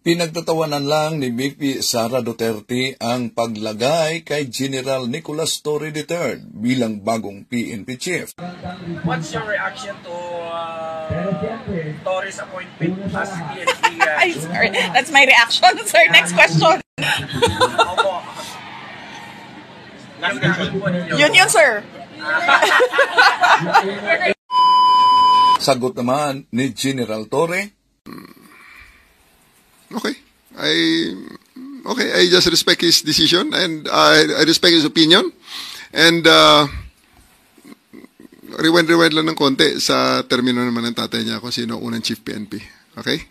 Pinagtatawanan lang ni VP Sara Duterte ang paglagay kay General Nicolas Torre III bilang bagong PNP chief. What's your reaction to Torre's appointment as PNP? I'm sorry, that's my reaction. Sir, next question. Yun, sir. Sagot naman ni General Torre. Okay, I just respect his decision and I respect his opinion. And rewind lang ng konti sa termino naman ng tatay niya kung sino unang chief PNP. Okay?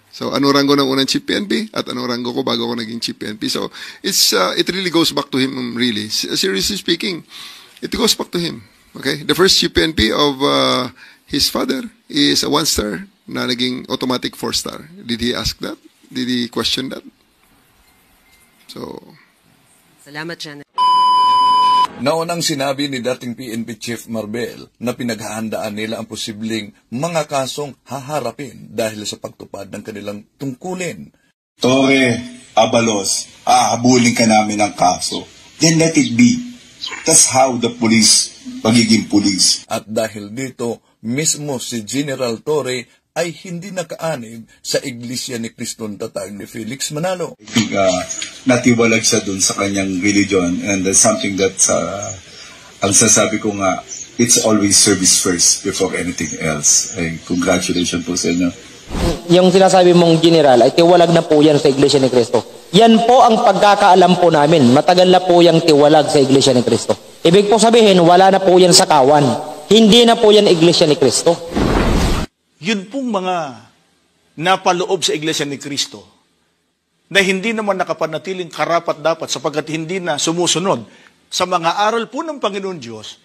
So, ano rango ng unang chief PNP at ano rango ko bago ako naging chief PNP. So, it really goes back to him, really. Seriously speaking, it goes back to him. Okay? The first chief PNP of his father is a 1-star na naging automatic 4-star. Did he ask that? Did he question that? So, salamat, Janet. Naunang sinabi ni dating PNP Chief Marbel na pinaghahandaan nila ang posibleng mga kasong haharapin dahil sa pagtupad ng kanilang tungkulin. Torre, Abalos, hahabulin ka namin ng kaso. Then let it be. That's how the police, pagiging police. At dahil dito, mismo si General Torre ay hindi nakaanib sa Iglesia ni Criston tatag ni Felix Manalo. I think natiwalag siya dun sa kanyang religion and that's something that ang sasabi ko nga, it's always service first before anything else. Ay, congratulations po sa inyo. Yung sinasabi mong general ay tiwalag na po yan sa Iglesia ni Cristo. Yan po ang pagkakaalam po namin. Matagal na po yung tiwalag sa Iglesia ni Cristo. Ibig po sabihin, wala na po yan sa kawan. Hindi na po yan Iglesia ni Cristo. Yun pong mga napaloob sa Iglesia ni Cristo na hindi naman nakapanatiling karapat-dapat sapagkat hindi na sumusunod sa mga aral po ng Panginoon Diyos,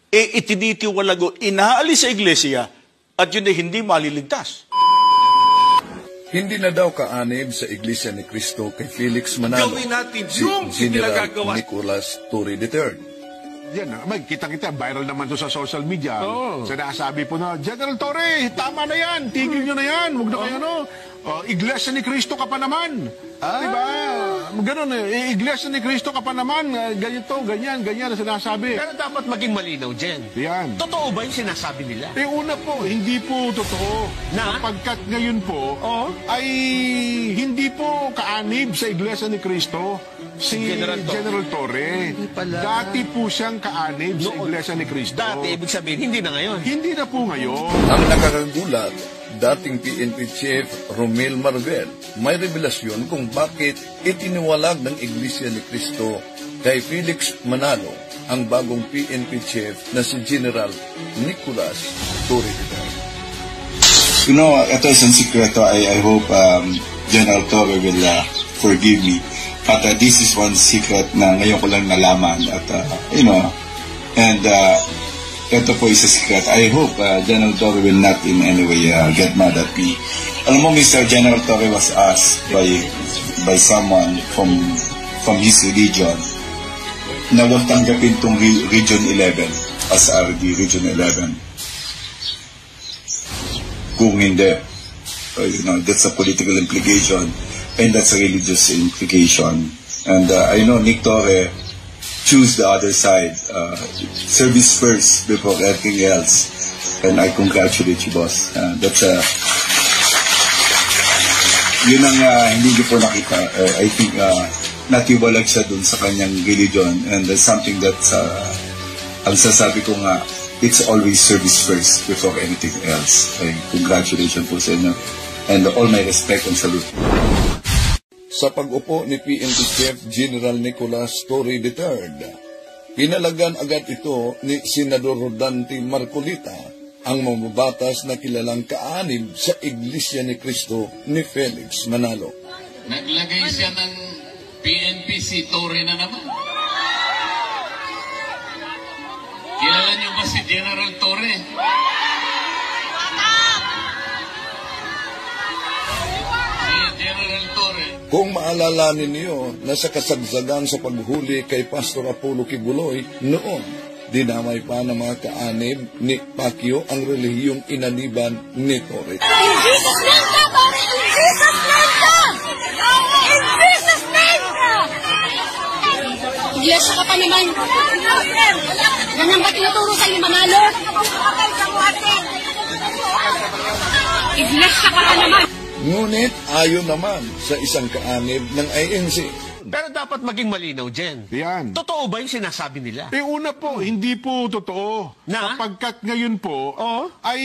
itinitiwalag o inaalis sa Iglesia at yun ay hindi maliligtas. Hindi na daw kaanib sa Iglesia ni Cristo kay Felix Manalo Gawin natin si yung General ginagawa. Nicolas Torre III. Yan, kita-kita, viral naman to sa social media. Sinasabi po na, General Torre, tama na yan, tigil nyo na yan, huwag na kayo, Iglesia ni Cristo ka pa naman. Diba? Ganun Iglesia ni Cristo ka pa naman, ganito, ganyan na sinasabi. Pero dapat maging malinaw, Jen. Yan. Totoo ba yung sinasabi nila? Una po, hindi po totoo. Sapagkat ngayon po, ay hindi po kaanib sa Iglesia ni Cristo si General Torre. Dati po siyang kaanib sa Iglesia ni Cristo. Dati, ibig sabihin, hindi na ngayon. Hindi na po ngayon. Ang nakakagulat, dating PNP Chief Romel Marvel, may revelasyon kung bakit itiniwalag ng Iglesia ni Cristo kay Felix Manalo ang bagong PNP Chief na si General Nicolas Torre III. Ito isang sikreto. I hope General Torre will forgive me. But this is one secret na ngayon ko lang nalaman. At, and ito po isa secret. I hope General Torre will not in any way get mad at me. Alam mo, Mr. General Torre was asked by someone from his religion na huwag tanggapin itong Region 11 as RD Region 11. Kung hindi, that's a political implication and that's a religious implication. And I know Nick Torre choose the other side. Service first before everything else. And I congratulate you, boss. That's yun ang hindi ko po nakita. I think natiwalag siya dun sa kanyang religion and that's something that ang sasabi ko nga, it's always service first before anything else. Ay, congratulations po sa inyo and all my respect and salute. Sa pag-upo ni PNP Chief General Nicolas Torre III, pinalagan agad ito ni Senador Rodante Marcolita, ang mamabatas na kilalang kaanib sa Iglesia ni Cristo ni Felix Manalo. Naglagay siya ng PNP si Torre na naman. Kilala niyo ba si General Torre? Kung maalala ninyo na sa kasagsagan sa paghuli kay Pastor Apollo Kibuloy noon, dinamay pa ng mga kaanib ni Pacquiao ang relihiyong inaniban ni Torre. In Jesus' name, Torre! In Jesus' name, Iglesia ka pa naman. Ganyan ba tinuturo sa inyo manalo? Iglesia ka pa naman. Ngunit ayon naman sa isang kaanib ng INC. Pero dapat maging malinaw, Jen. Yan. Totoo ba yung sinasabi nila? Una po, hindi po totoo. Na? Sapagkat ngayon po, ay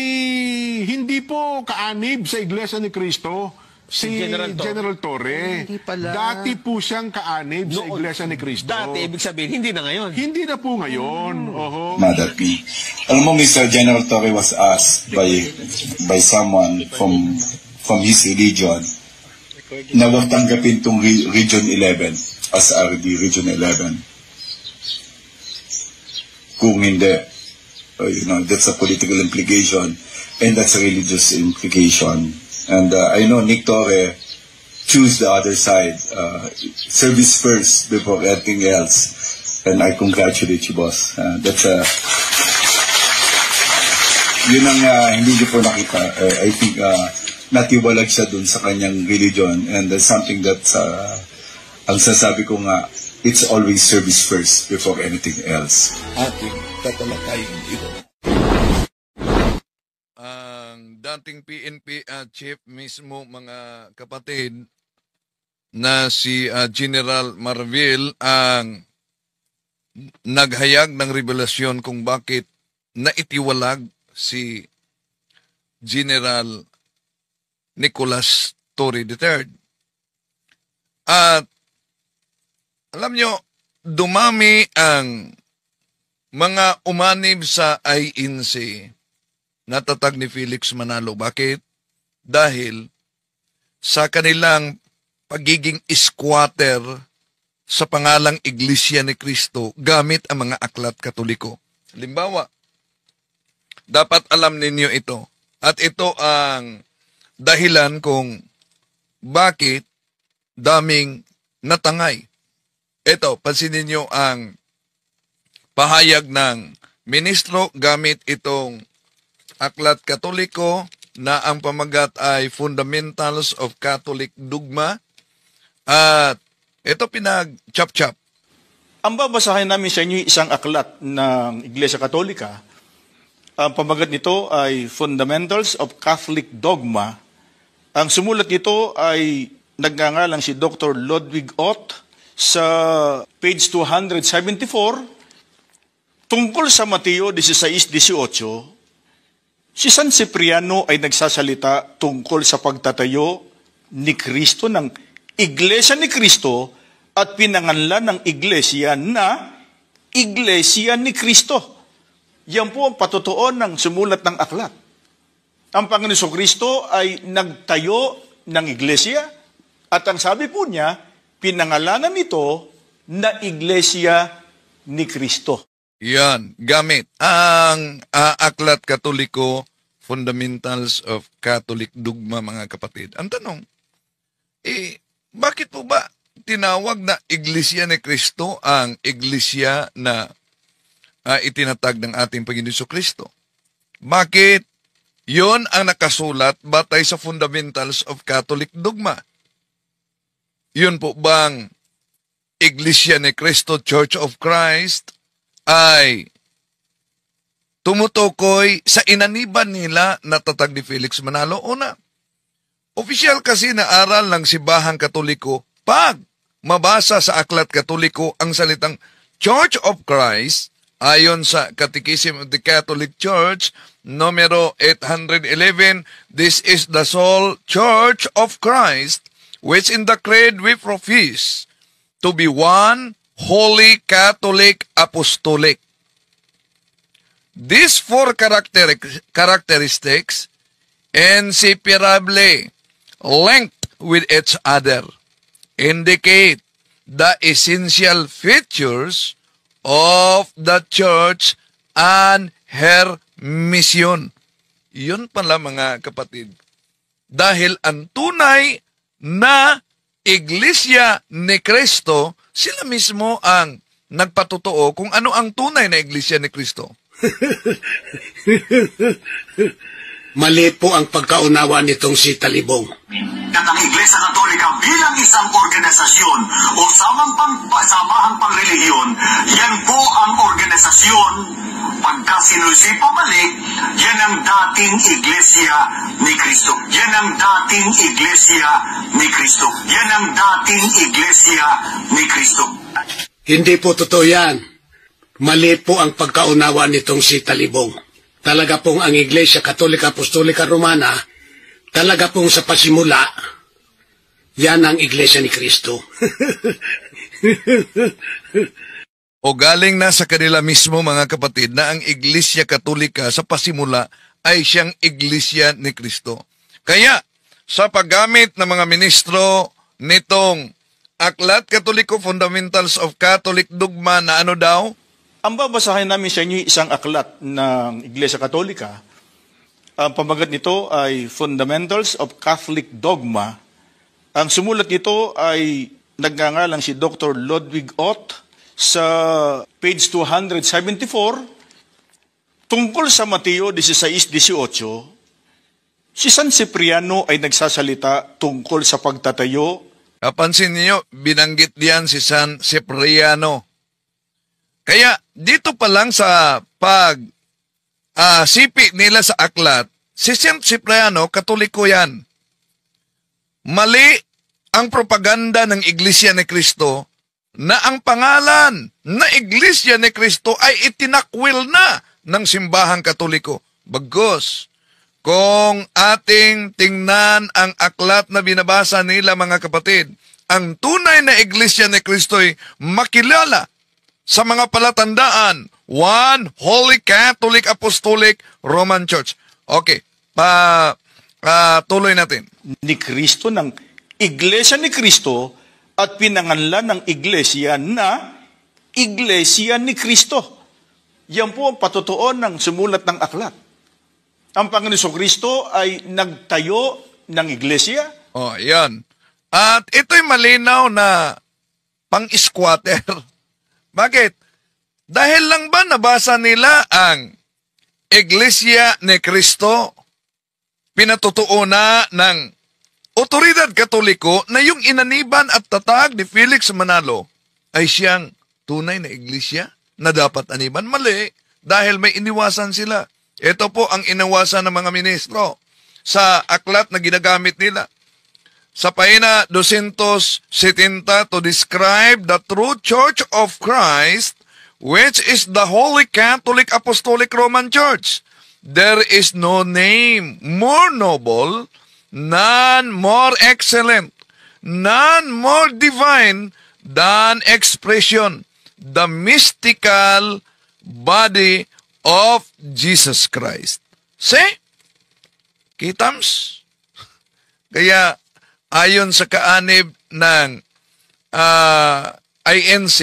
hindi po kaanib sa Iglesia ni Cristo si General Torre. Hindi pala. Dati po siyang kaanib sa Iglesia ni Cristo. Dati, ibig sabihin, hindi na ngayon. Hindi na po ngayon. Mother P. Alam mo, Mr. General Torre was asked by someone from his religion na huwag tanggapin itong Region 11 as RD, Region 11. Kung hindi, that's a political implication and that's a religious implication. And I know Nick Torre choose the other side, service first before anything else. And I congratulate you, boss. That's yun ang hindi niyo po nakita. I think natiwalag siya dun sa kanyang religion, and that's something that ang sasabi ko nga, it's always service first before anything else. Ating tatalakayin ito. Ang dating PNP chief mismo, mga kapatid, na si General Marvil ang naghayag ng revelasyon kung bakit naitiwalag si General Nicolas Torre III. At alam nyo, dumami ang mga umanib sa INC na tatag ni Felix Manalo. Bakit? Dahil sa kanilang pagiging squatter sa pangalang Iglesia ni Cristo gamit ang mga aklat Katoliko. Halimbawa, dapat alam ninyo ito. At ito ang dahilan kung bakit daming natangay. Ito, pansinin nyo ang pahayag ng ministro gamit itong aklat Katoliko na ang pamagat ay Fundamentals of Catholic Dogma. At ito pinag-chap-chap. Ang babasahin namin sa inyo isang aklat ng Iglesia Katolika. Ang pamagat nito ay Fundamentals of Catholic Dogma. Ang sumulat nito ay nagngangalang si Dr. Ludwig Ott sa page 274 tungkol sa Mateo 16:18. Si San Cipriano ay nagsasalita tungkol sa pagtatayo ni Kristo ng Iglesia ni Kristo at pinanganlan ng Iglesia na Iglesia ni Kristo. Yan po ang patutuon ng sumulat ng aklat. Ang Panginoon Kristo ay nagtayo ng iglesia at ang sabi po niya, pinangalanan nito na Iglesia ni Kristo. Yan, gamit ang aklat Katoliko, Fundamentals of Catholic Dogma, mga kapatid. Ang tanong, bakit po ba tinawag na Iglesia ni Kristo ang Iglesia na itinatag ng ating Panginoon Kristo? Bakit? Yon ang nakasulat batay sa Fundamentals of Catholic Dogma. Yun po bang Iglesia ni Cristo, Church of Christ, ay tumutukoy sa inaniban nila na tatag ni Felix Manalo? Una, opisyal kasi na aral ng Simbahang Katoliko, pag mabasa sa aklat Katoliko ang salitang Church of Christ, ayon sa Catechism of the Catholic Church, numero 811, this is the sole Church of Christ, which in the creed we profess to be one holy Catholic apostolic. These four characteristics inseparably linked with each other indicate the essential features of the church and her mission. Yun pala, mga kapatid. Dahil ang tunay na Iglesia ni Cristo, sila mismo ang nagpatutuo kung ano ang tunay na Iglesia ni Cristo. Mali po ang pagkaunawa nitong si Talibong. at ang Iglesia Katolika bilang isang organisasyon o samahang pangrelihiyon, yan po ang organisasyon. Pagka sinusi pabalik, yan ang dating Iglesia ni Cristo. Yan ang dating Iglesia ni Cristo. Yan ang dating Iglesia ni Cristo. Hindi po totoo yan. Mali po ang pagkaunawa nitong si Talibong. Talaga pong ang Iglesia Katolika Apostolika Romana, talaga pong sa pasimula, yan ang Iglesia ni Cristo. O galing na sa kanila mismo mga kapatid na ang Iglesia Katolika sa pasimula ay siyang Iglesia ni Cristo. Kaya sa paggamit ng mga ministro nitong Aklat Katoliko Fundamentals of Catholic Dogma na ano daw? Ang babasahin namin sa inyo isang aklat ng Iglesia Katolika. Ang pamagat nito ay Fundamentals of Catholic Dogma. Ang sumulat nito ay nagngangalan si Dr. Ludwig Ott sa page 274 tungkol sa Mateo 16:18. Si San Cipriano ay nagsasalita tungkol sa pagtatayo. Kapansin niyo, binanggit diyan si San Cipriano. Kaya dito pa lang sa sipi nila sa aklat, si San Cipriano, Katoliko yan. Mali ang propaganda ng Iglesia ni Cristo na ang pangalan na Iglesia ni Cristo ay itinakwil na ng simbahang Katoliko. Bagos, kung ating tingnan ang aklat na binabasa nila mga kapatid, ang tunay na Iglesia ni Cristo ay makilala sa mga palatandaan, One Holy Catholic Apostolic Roman Church. Okay, tuloy natin. Ni Cristo, ng Iglesia ni Cristo, at pinanganlan ng Iglesia na Iglesia ni Cristo. Yan po ang patutuon ng sumulat ng aklat. Ang Panginoon Kristo ay nagtayo ng Iglesia. Oh, yan. At ito'y malinaw na pang-squatter. Bakit? Dahil lang ba nabasa nila ang Iglesia ni Cristo, pinatutuo na ng otoridad Katoliko na yung inaniban at tatag ni Felix Manalo ay siyang tunay na iglesia na dapat aniban? Mali, dahil may iniwasan sila. Ito po ang inawasan ng mga ministro sa aklat na ginagamit nila. Sa pahina 270 to describe the true Church of Christ, which is the Holy Catholic Apostolic Roman Church. There is no name more noble, none more excellent, none more divine than expression, the mystical body of Jesus Christ. See? Kitams? Kaya, ayon sa kaanib ng INC,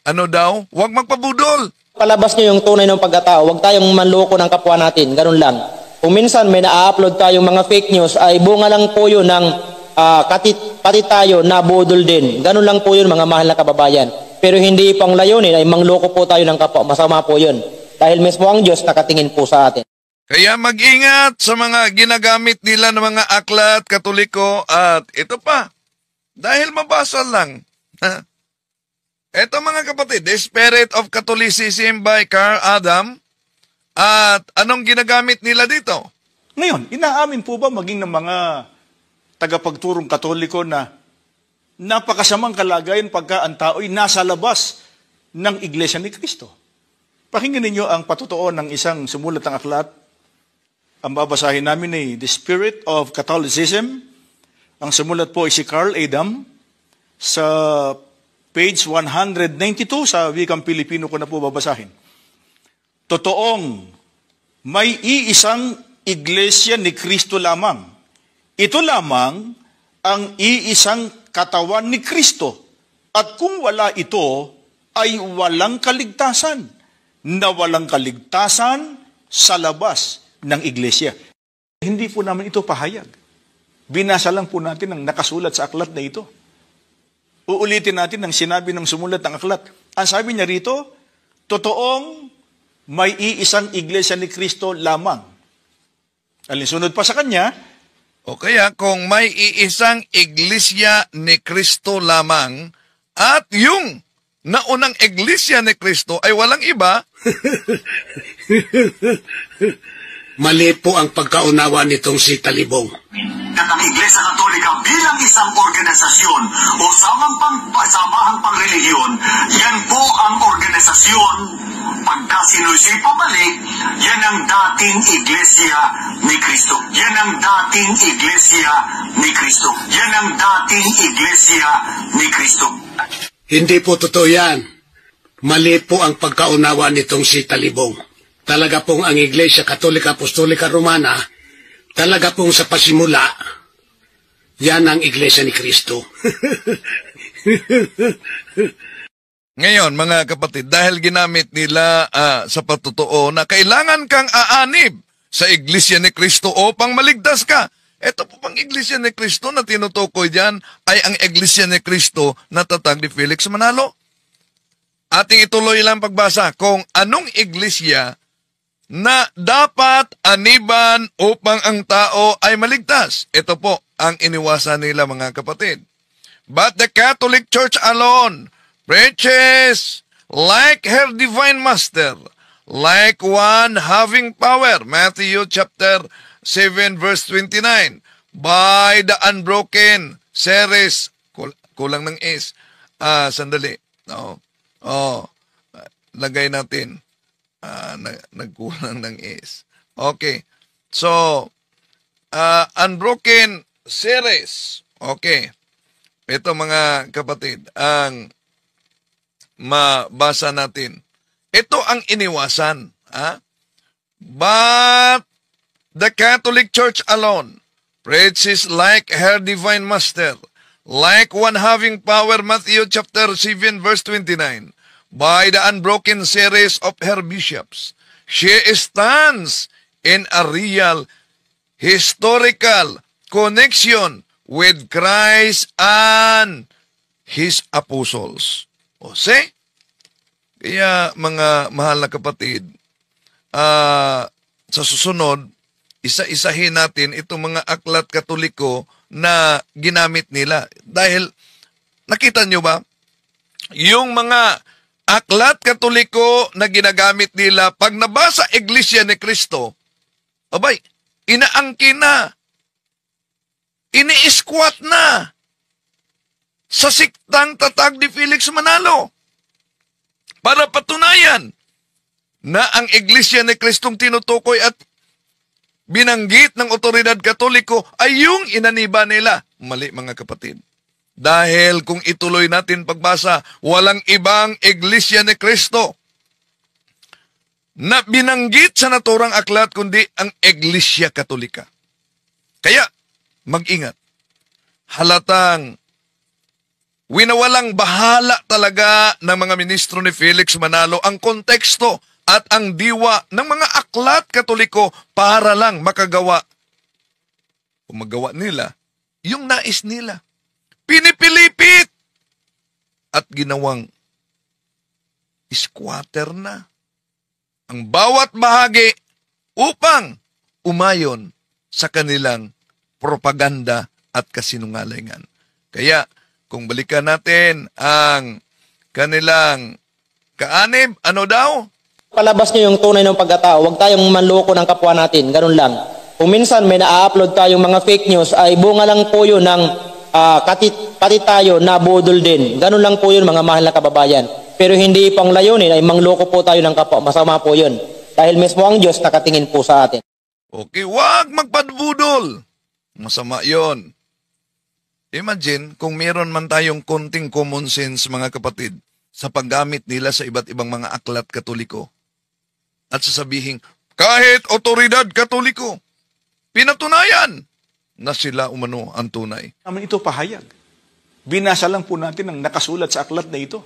ano daw? Huwag magpabudol. Palabas nyo yung tunay ng pagkatao. Huwag tayong manloko ng kapwa natin. Ganun lang. Kung minsan may na-upload tayong mga fake news, ay bunga lang po yun ng pati tayo na budol din. Ganun lang po yun, mga mahal na kababayan. Pero hindi pang layunin ay mangloko po tayo ng kapwa. Masama po yun. Dahil mismo ang Diyos nakatingin po sa atin. Kaya mag-ingat sa mga ginagamit nila ng mga aklat Katoliko at ito pa, dahil mabasa lang. Ito mga kapatid, The Spirit of Catholicism by Carl Adam. At anong ginagamit nila dito? Ngayon, inaamin po ba maging ng mga tagapagturong Katoliko na napakasamang kalagayan pagka ang tao'y nasa labas ng Iglesia ni Cristo? Pakinggan ninyo ang patutuo ng isang sumulat ng aklat. Ang babasahin namin ay The Spirit of Catholicism. Ang sumulat po ay si Carl Adam sa page 192 sa wikang Pilipino ko na po babasahin. Totoong may iisang Iglesia ni Cristo lamang. Ito lamang ang iisang katawan ni Cristo. At kung wala ito, ay walang kaligtasan. Na walang kaligtasan sa labas ng iglesia. Hindi po naman ito pahayag. Binasa lang po natin ang nakasulat sa aklat na ito. Uulitin natin ang sinabi ng sumulat ng aklat. Ang sabi niya rito, totoong may iisang iglesia ni Cristo lamang. Alinsunod pa sa kanya, O kaya kung may iisang iglesia ni Kristo lamang at yung naunang iglesia ni Kristo ay walang iba, Mali po ang pagkaunawa nitong si Talibong. Ang Iglesia Katolika bilang isang organisasyon o samahang pangrelihiyon, yan po ang organisasyon. Pagka sinusi pabalik, yan ang dating Iglesia ni Kristo. Yan ang dating Iglesia ni Kristo. Yan ang dating Iglesia ni Kristo. Hindi po totoo yan. Mali po ang pagkaunawa nitong si Talibong. Talaga pong ang Iglesia Katolika Apostolika Romana, talaga pong sa pasimula, yan ang Iglesia ni Kristo. Ngayon, mga kapatid, dahil ginamit nila sa patutuo na kailangan kang aanib sa Iglesia ni Kristo upang maligtas ka. Ito po pang Iglesia ni Kristo na tinutukoy diyan ay ang Iglesia ni Kristo na tatag ni Felix Manalo. Ating ituloy lang pagbasa kung anong iglesia na dapat aniban upang ang tao ay maligtas. Ito po ang iniwasan nila, mga kapatid. But the Catholic Church alone preaches like her divine master, like one having power. Matthew chapter 7 verse 29. By the unbroken series, kulang ng S. Sandali. Lagay natin. Nagkulang ng S. Okay. So, unbroken series. Okay. Ito, mga kapatid, ang mabasa natin. Ito ang iniwasan. But the Catholic Church alone preaches like her divine master, like one having power. Matthew chapter 7 verse 29. By the unbroken series of her bishops, she stands in a real historical connection with Christ and His apostles. O see? Kaya, mga mahal na kapatid, sa susunod, isa-isahin natin itong mga aklat Katoliko na ginamit nila. Dahil, nakita nyo ba, yung mga aklat Katoliko na ginagamit nila, pag nabasa Iglesia ni Kristo, abay, inaangkin na, ini-squat na sa siktang tatag ni Felix Manalo para patunayan na ang Iglesia ni Kristong tinutukoy at binanggit ng otoridad Katoliko ay yung inaniba nila. Mali, mga kapatid. Dahil kung ituloy natin pagbasa, walang ibang Iglesia ni Kristo na binanggit sa naturang aklat kundi ang Iglesia Katolika. Kaya, mag-ingat. Halatang winawalang bahala talaga ng mga ministro ni Felix Manalo ang konteksto at ang diwa ng mga aklat Katoliko para lang makagawa o magawa nila yung nais nila. Pinipilipit at ginawang squatter na ang bawat bahagi upang umayon sa kanilang propaganda at kasinungalingan. Kaya, kung balikan natin ang kanilang kaanib, ano daw? Palabas nyo yung tunay ng pagkatao. Huwag tayong manloko ng kapwa natin. Ganun lang. Kung minsan may na-upload tayong mga fake news, ay bunga lang po yun ng pati tayo na budol din. Ganun lang po yun, mga mahal na kababayan. Pero hindi pang layunin ay mangloko po tayo ng kapwa. Masama po yun. Dahil mismo ang Diyos nakatingin po sa atin. Okay, wag magpadbudol. Masama yon. Imagine kung meron man tayong konting common sense, mga kapatid, sa paggamit nila sa iba't ibang mga aklat Katoliko. At sasabihin, kahit otoridad Katoliko, pinatunayan na sila umano ang tunay. Naman ito pahayag. Binasa lang po natin ang nakasulat sa aklat na ito.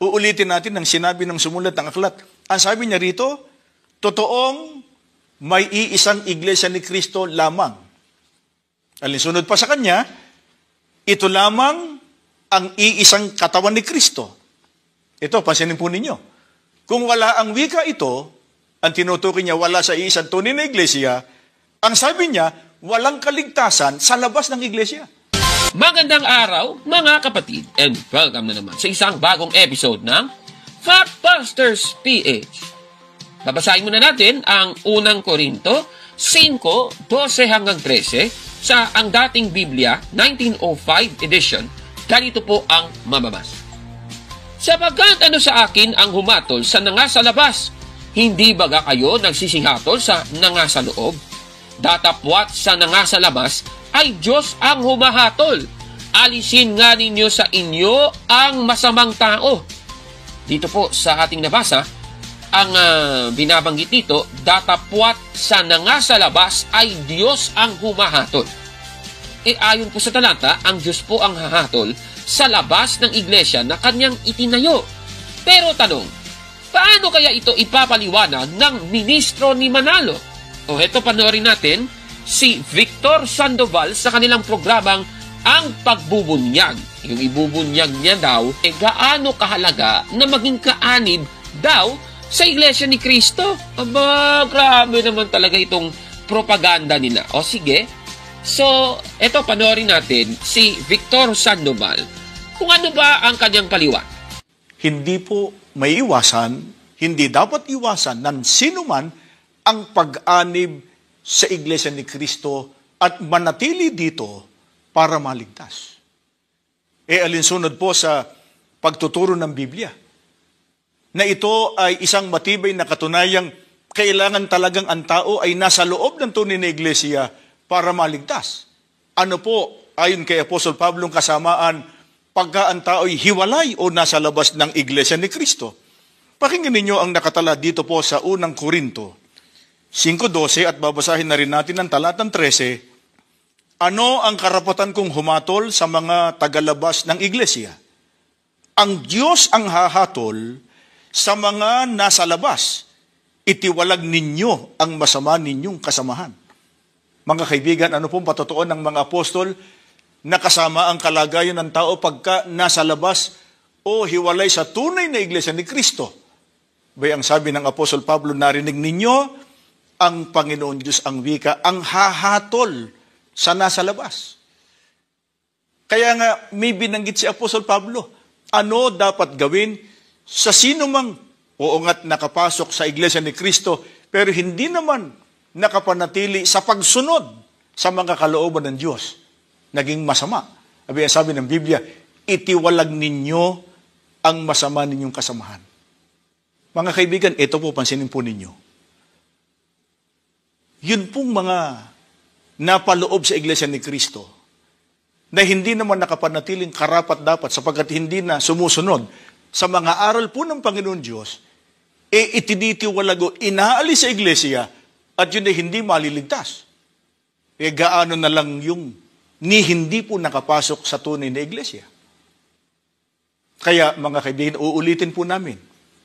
Uulitin natin ang sinabi ng sumulat ng aklat. Ang sabi niya rito, totoong may iisang Iglesia ni Kristo lamang. Alinsunod pa sa kanya, ito lamang ang iisang katawan ni Kristo. Ito, pansinin po ninyo. Kung wala ang wika ito, ang tinutukoy niya wala sa iisang tunay na iglesia, ang sabi niya, walang kaligtasan sa labas ng iglesia. Magandang araw, mga kapatid, and welcome na naman sa isang bagong episode ng Factbusters PH. Babasahin muna natin ang unang Korinto 5:12 hanggang 13 sa ang dating Biblia 1905 edition. Ganito po ang mababasa. Sapagkat ano sa akin ang humatol sa nanga sa labas, hindi baga kayo nagsisihatol sa nanga sa loob? Datapwat sa nanga sa labas ay Diyos ang humahatol. Alisin nga ninyo sa inyo ang masamang tao. Dito po sa ating nabasa, ang binabanggit dito, datapwat sa nanga sa labas ay Diyos ang humahatol. Ayon po sa talata, ang Diyos po ang hahatol sa labas ng iglesia na kanyang itinayo. Pero tanong, paano kaya ito ipapaliwanag ng ministro ni Manalo? O heto, panoorin natin si Victor Sandoval sa kanilang programang Ang Pagbubunyag. Yung ibubunyag niya daw, gaano kahalaga na maging kaanib daw sa Iglesia ni Cristo. Aba, grabe naman talaga itong propaganda nila. O sige, so eto, panoorin natin si Victor Sandoval kung ano ba ang kanyang paliwan. Hindi po may iwasan, hindi dapat iwasan ng sinuman ang pag-anib sa Iglesia ni Cristo at manatili dito para maligtas. Alinsunod po sa pagtuturo ng Biblia na ito ay isang matibay na katunayang kailangan talagang ang tao ay nasa loob ng tunay na iglesia para maligtas. Ano po, ayon kay Apostol Pablo, kasamaan pagka ang tao ay hiwalay o nasa labas ng iglesia ni Cristo? Pakinggan ninyo ang nakatala dito po sa unang Korinto 5:12 at babasahin na rin natin ang talatang 13. Ano ang karapatan kong humatol sa mga tagalabas ng iglesia? Ang Diyos ang hahatol sa mga nasa labas. Itiwalag ninyo ang masama ninyong kasamahan. Mga kaibigan, ano pong patutuon ng mga apostol na kasama ang kalagayan ng tao pagka nasa labas o hiwalay sa tunay na iglesia ni Cristo? Bay, ang sabi ng Apostol Pablo, narinig ninyo, ang Panginoon Diyos ang wika, ang hahatol sa nasa labas. Kaya nga, may binanggit si Apostol Pablo, ano dapat gawin sa sino mang, oo nga't nakapasok sa iglesia ni Cristo, pero hindi naman nakapanatili sa pagsunod sa mga kalooban ng Diyos. Naging masama. Sabi ng Biblia, itiwalag ninyo ang masama ninyong kasamahan. Mga kaibigan, ito po, pansinin po ninyo. Yun pong mga napaloob sa iglesia ni Cristo na hindi naman nakapanatiling karapat-dapat sapagkat hindi na sumusunod sa mga aral po ng Panginoon Diyos, itinitiwalago, inaalis sa iglesia at yun ay hindi maliligtas. Gaano na lang yung ni hindi po nakapasok sa tunay na iglesia. Kaya mga kaibigan, uulitin po namin,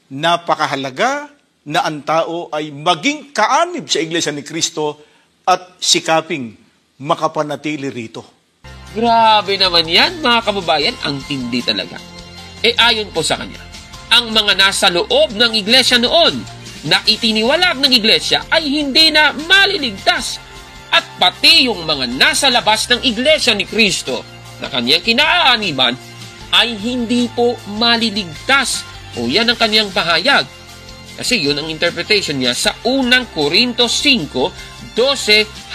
napakahalaga na ang tao ay maging kaanib sa iglesia ni Cristo at sikaping makapanatili rito. Grabe naman yan, mga kababayan, ang tindi talaga. Ayon po sa kanya, ang mga nasa loob ng iglesia noon na itiniwalag ng iglesia ay hindi na maliligtas at pati yung mga nasa labas ng iglesia ni Cristo na kanyang kinaaaniban ay hindi po maliligtas. O yan ang kanyang pahayag. Kasi yun ang interpretation niya sa unang Korinto 5:12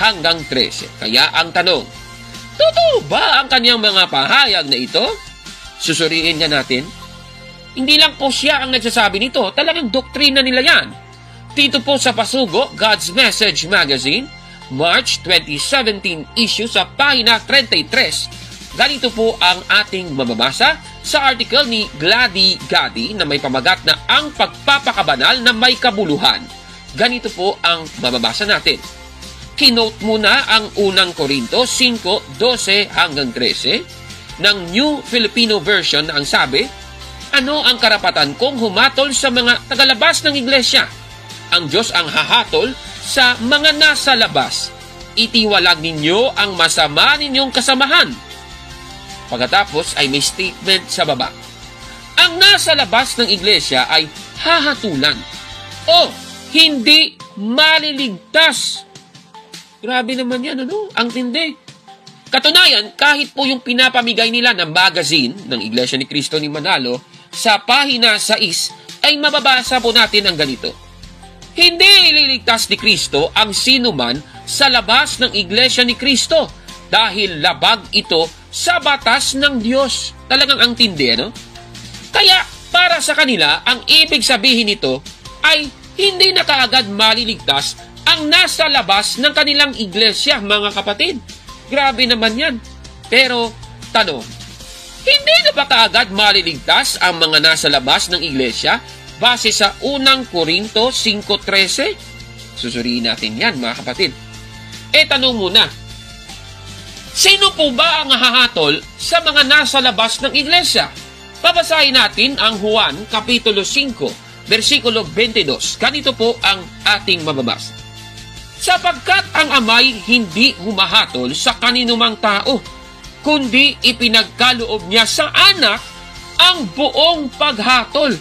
hanggang 13. Kaya ang tanong, totoo ba ang kanyang mga pahayag na ito? Susuriin nga natin. Hindi lang po siya ang nagsasabi nito, talagang doktrina nila yan. Dito po sa Pasugo, God's Message Magazine, March 2017 issue sa pahina 33. Ganito po ang ating mababasa sa article ni Glady Gadi na may pamagat na ang pagpapakabanal na may kabuluhan. Ganito po ang mababasa natin. Kinote muna ang unang Korinto 5:12 hanggang 13 ng New Filipino Version na ang sabi, ano ang karapatan kong humatol sa mga tagalabas ng iglesia? Ang Diyos ang hahatol sa mga nasa labas. Itiwalag ninyo ang masama ninyong kasamahan. Pagkatapos ay may statement sa baba. Ang nasa labas ng iglesia ay hahatulan o hindi maliligtas. Grabe naman yan, ano? Ang tindi. Katunayan, kahit po yung pinapamigay nila ng magazine ng Iglesia ni Cristo ni Manalo, sa pahina 6 ay mababasa po natin ang ganito. Hindi ililigtas ni Cristo ang sinuman sa labas ng Iglesia ni Cristo dahil labag ito sa batas ng Diyos. Talagang ang tindi, ano? Kaya para sa kanila, ang ibig sabihin nito ay hindi na kaagad maliligtas ang nasa labas ng kanilang iglesia, mga kapatid. Grabe naman yan. Pero, tanong, hindi na ba kaagad maliligtas ang mga nasa labas ng iglesia base sa unang Korinto 5:13? Susuriin natin yan, mga kapatid. Tanong muna, sino po ba ang hahatol sa mga nasa labas ng iglesia? Babasahin natin ang Juan, Kapitulo 5, versikulo 22. Ganito po ang ating mababasa. Sapagkat ang amay hindi humahatol sa kaninumang tao, kundi ipinagkaloob niya sa anak ang buong paghatol.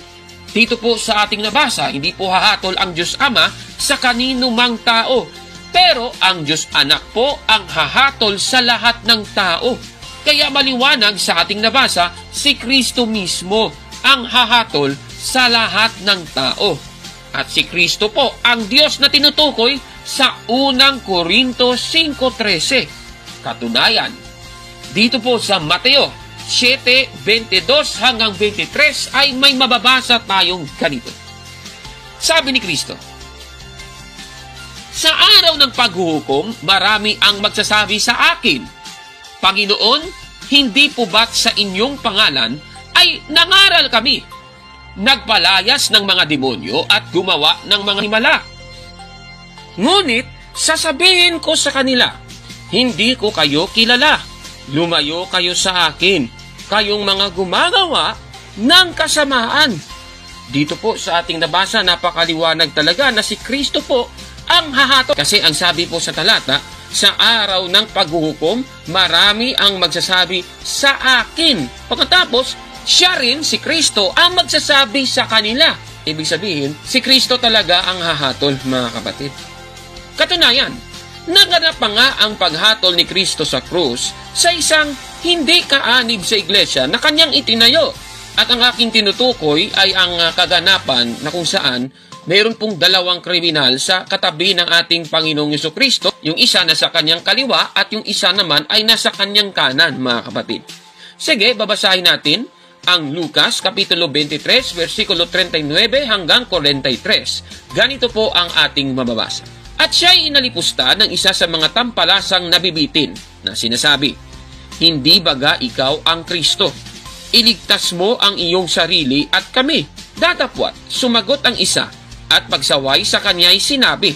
Dito po sa ating nabasa, hindi po hahatol ang Diyos Ama sa kaninumang tao, pero ang Diyos Anak po ang hahatol sa lahat ng tao. Kaya maliwanag sa ating nabasa, si Kristo mismo ang hahatol sa lahat ng tao. At si Kristo po ang Diyos na tinutukoy sa unang Korinto 5:13. Katunayan, dito po sa Mateo 7:22 hanggang 23 ay may mababasa tayong ganito. Sabi ni Kristo, sa araw ng paghuhukom, marami ang magsasabi sa akin, Panginoon, hindi po ba't sa inyong pangalan ay nangaral kami, nagpalayas ng mga demonyo at gumawa ng mga himala? Ngunit, sasabihin ko sa kanila, hindi ko kayo kilala. Lumayo kayo sa akin, kayong mga gumagawa ng kasamaan. Dito po sa ating nabasa, napakaliwanag talaga na si Kristo po ang hahatol. Kasi ang sabi po sa talata, sa araw ng paghuhukom, marami ang magsasabi sa akin. Pagkatapos, siya rin, si Kristo, ang magsasabi sa kanila. Ibig sabihin, si Kristo talaga ang hahatol, mga kapatid. Katunayan, naganap pa nga ang paghatol ni Kristo sa krus sa isang hindi kaanib sa iglesia na kanyang itinayo. At ang aking tinutukoy ay ang kaganapan na kung saan mayroon pong dalawang kriminal sa katabi ng ating Panginoong Jesucristo. Yung isa nasa kanyang kaliwa at yung isa naman ay nasa kanyang kanan, mga kapatid. Sige, babasahin natin ang Lucas, Kapitulo 23, versikulo 39 hanggang 43. Ganito po ang ating mababasa. At siya'y inalipusta ng isa sa mga tampalasang nabibitin na sinasabi, hindi baga ikaw ang Kristo? Iligtas mo ang iyong sarili at kami. Datapwat, sumagot ang isa at pagsaway sa kanya'y sinabi,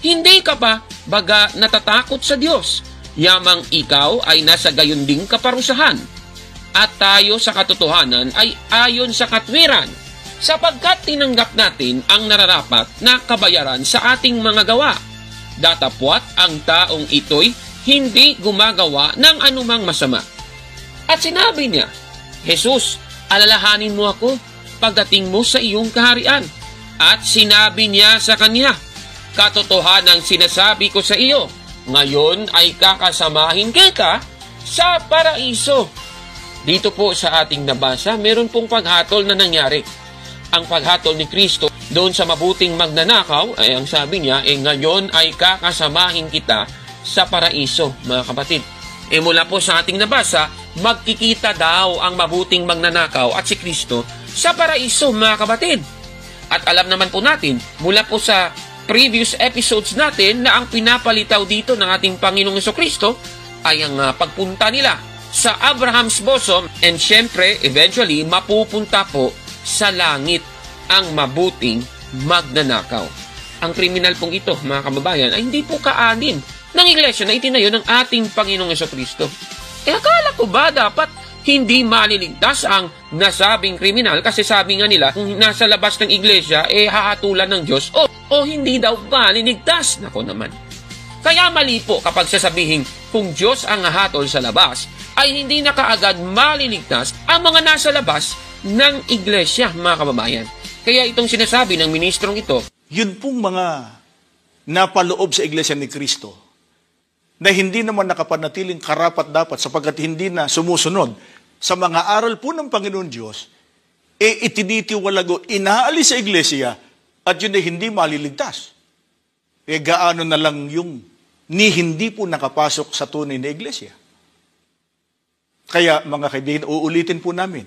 hindi ka ba baga natatakot sa Diyos? Yamang ikaw ay nasa gayon ding kaparusahan. At tayo sa katotohanan ay ayon sa katwiran, sapagkat tinanggap natin ang nararapat na kabayaran sa ating mga gawa. Datapwat ang taong ito'y hindi gumagawa ng anumang masama. At sinabi niya, Jesus, alalahanin mo ako pagdating mo sa iyong kaharian. At sinabi niya sa kanya, katotohanang sinasabi ko sa iyo, ngayon ay kakasamahin kita sa paraiso. Dito po sa ating nabasa, meron pong paghatol na nangyari. Ang paghatol ni Kristo doon sa mabuting magnanakaw, ay ang sabi niya, ngayon ay kakasamahin kita sa paraiso, mga kapatid. Mula po sa ating nabasa, magkikita daw ang mabuting magnanakaw at si Kristo sa paraiso, mga kapatid. At alam naman po natin, mula po sa previous episodes natin, na ang pinapalitaw dito ng ating Panginoong Jesucristo ay ang pagpunta nila sa Abraham's bosom, and syempre, eventually, mapupunta po sa langit ang mabuting magnanakaw. Ang kriminal pong ito, mga kababayan, ay hindi po kaanin ng iglesia na itinayo ng ating Panginoong Jesucristo. Akala ko ba dapat hindi maliligtas ang nasabing kriminal? Kasi sabi nga nila, kung nasa labas ng iglesia, hahatulan ng Diyos o hindi daw maliligtas. Nako naman. Kaya mali po kapag sasabihin kung Diyos ang hahatol sa labas, ay hindi na kaagad maliligtas ang mga nasa labas ng iglesia, mga kababayan. Kaya itong sinasabi ng ministrong ito, yun pong mga napaloob sa iglesia ni Kristo na hindi naman nakapanatiling karapat-dapat sapagkat hindi na sumusunod sa mga aral po ng Panginoon Diyos, itinitiwalago, inaalis sa iglesia at yun ay hindi maliligtas. Gaano na lang yung hindi po nakapasok sa tunay na iglesia. Kaya mga kaibigan, uulitin po namin,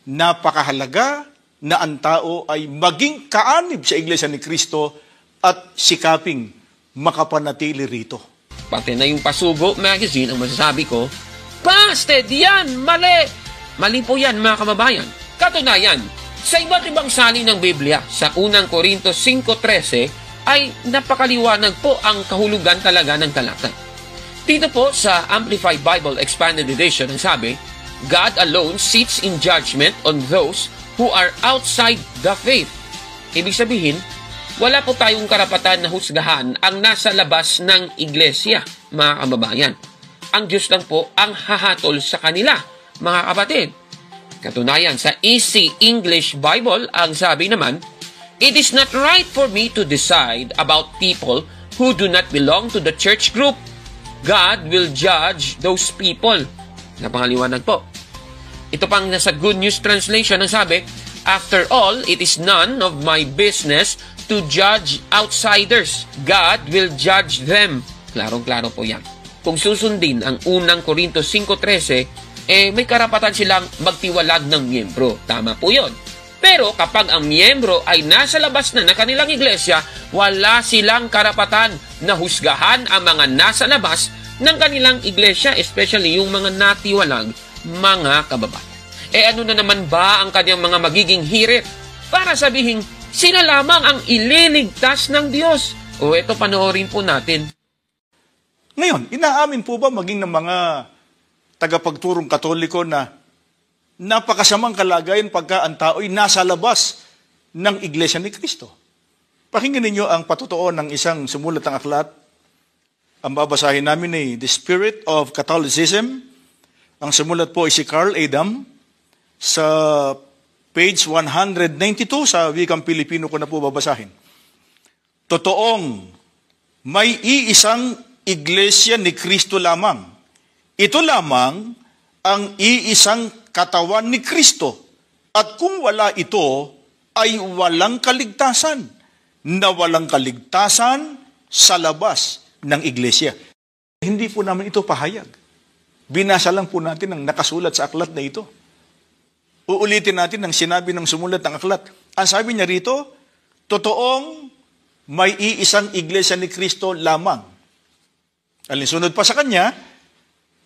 napakahalaga na ang tao ay maging kaanib sa iglesia ni Kristo at sikaping makapanatili rito. Pati na yung Pasugo magazine, ang masasabi ko, busted yan! Mali! Mali po yan, mga kababayan. Katunayan, sa iba't ibang salin ng Biblia, sa unang Korintos 5:13, ay napakaliwanag po ang kahulugan talaga ng talata. Dito po sa Amplified Bible Expanded Edition, ang sabi, God alone sits in judgment on those who are outside the faith. Ibig sabihin, wala po tayong karapatan na husgahan ang nasa labas ng iglesia, mga kababayan. Ang Diyos lang po ang hahatol sa kanila, mga kapatid. Katunayan, sa Easy English Bible, ang sabi naman, it is not right for me to decide about people who do not belong to the church group. God will judge those people. Napangaliwanag po. Ito pang nasa Good News Translation, ang sabi, after all, it is none of my business to judge outsiders. God will judge them. Klarong-klaro po yan. Kung susundin ang unang Korintos 5:13, may karapatan silang magtiwalag ng miyembro. Tama po yun. Pero kapag ang miyembro ay nasa labas na ng kanilang iglesia, wala silang karapatan na husgahan ang mga nasa labas ng kanilang iglesia, especially yung mga natiwalag, mga kababayan. Ano na naman ba ang kanyang mga magiging hirit para sabihin, sila lamang ang ililigtas ng Diyos? O ito, panoorin po natin. Ngayon, inaamin po ba maging ng mga tagapagturong Katoliko na napakasamang kalagayan pagka ang tao'y nasa labas ng Iglesia ni Kristo? Pakinggan ninyo ang patotoo ng isang sumulat ng aklat. Ang babasahin namin ay The Spirit of Catholicism. Ang sumulat po ay si Carl Adam. Sa page 192 sa wikang Pilipino ko na po babasahin. Totoong may iisang iglesia ni Kristo lamang. Ito lamang ang iisang katawan ni Kristo. At kung wala ito, ay walang kaligtasan. Na walang kaligtasan sa labas ng iglesia. Hindi po namin ito pahayag. Binasa lang po natin ang nakasulat sa aklat na ito. Uulitin natin ang sinabi ng sumulat ng aklat. Ang sabi niya rito, totoong may iisang iglesia ni Kristo lamang. Alinsunod pa sa kanya,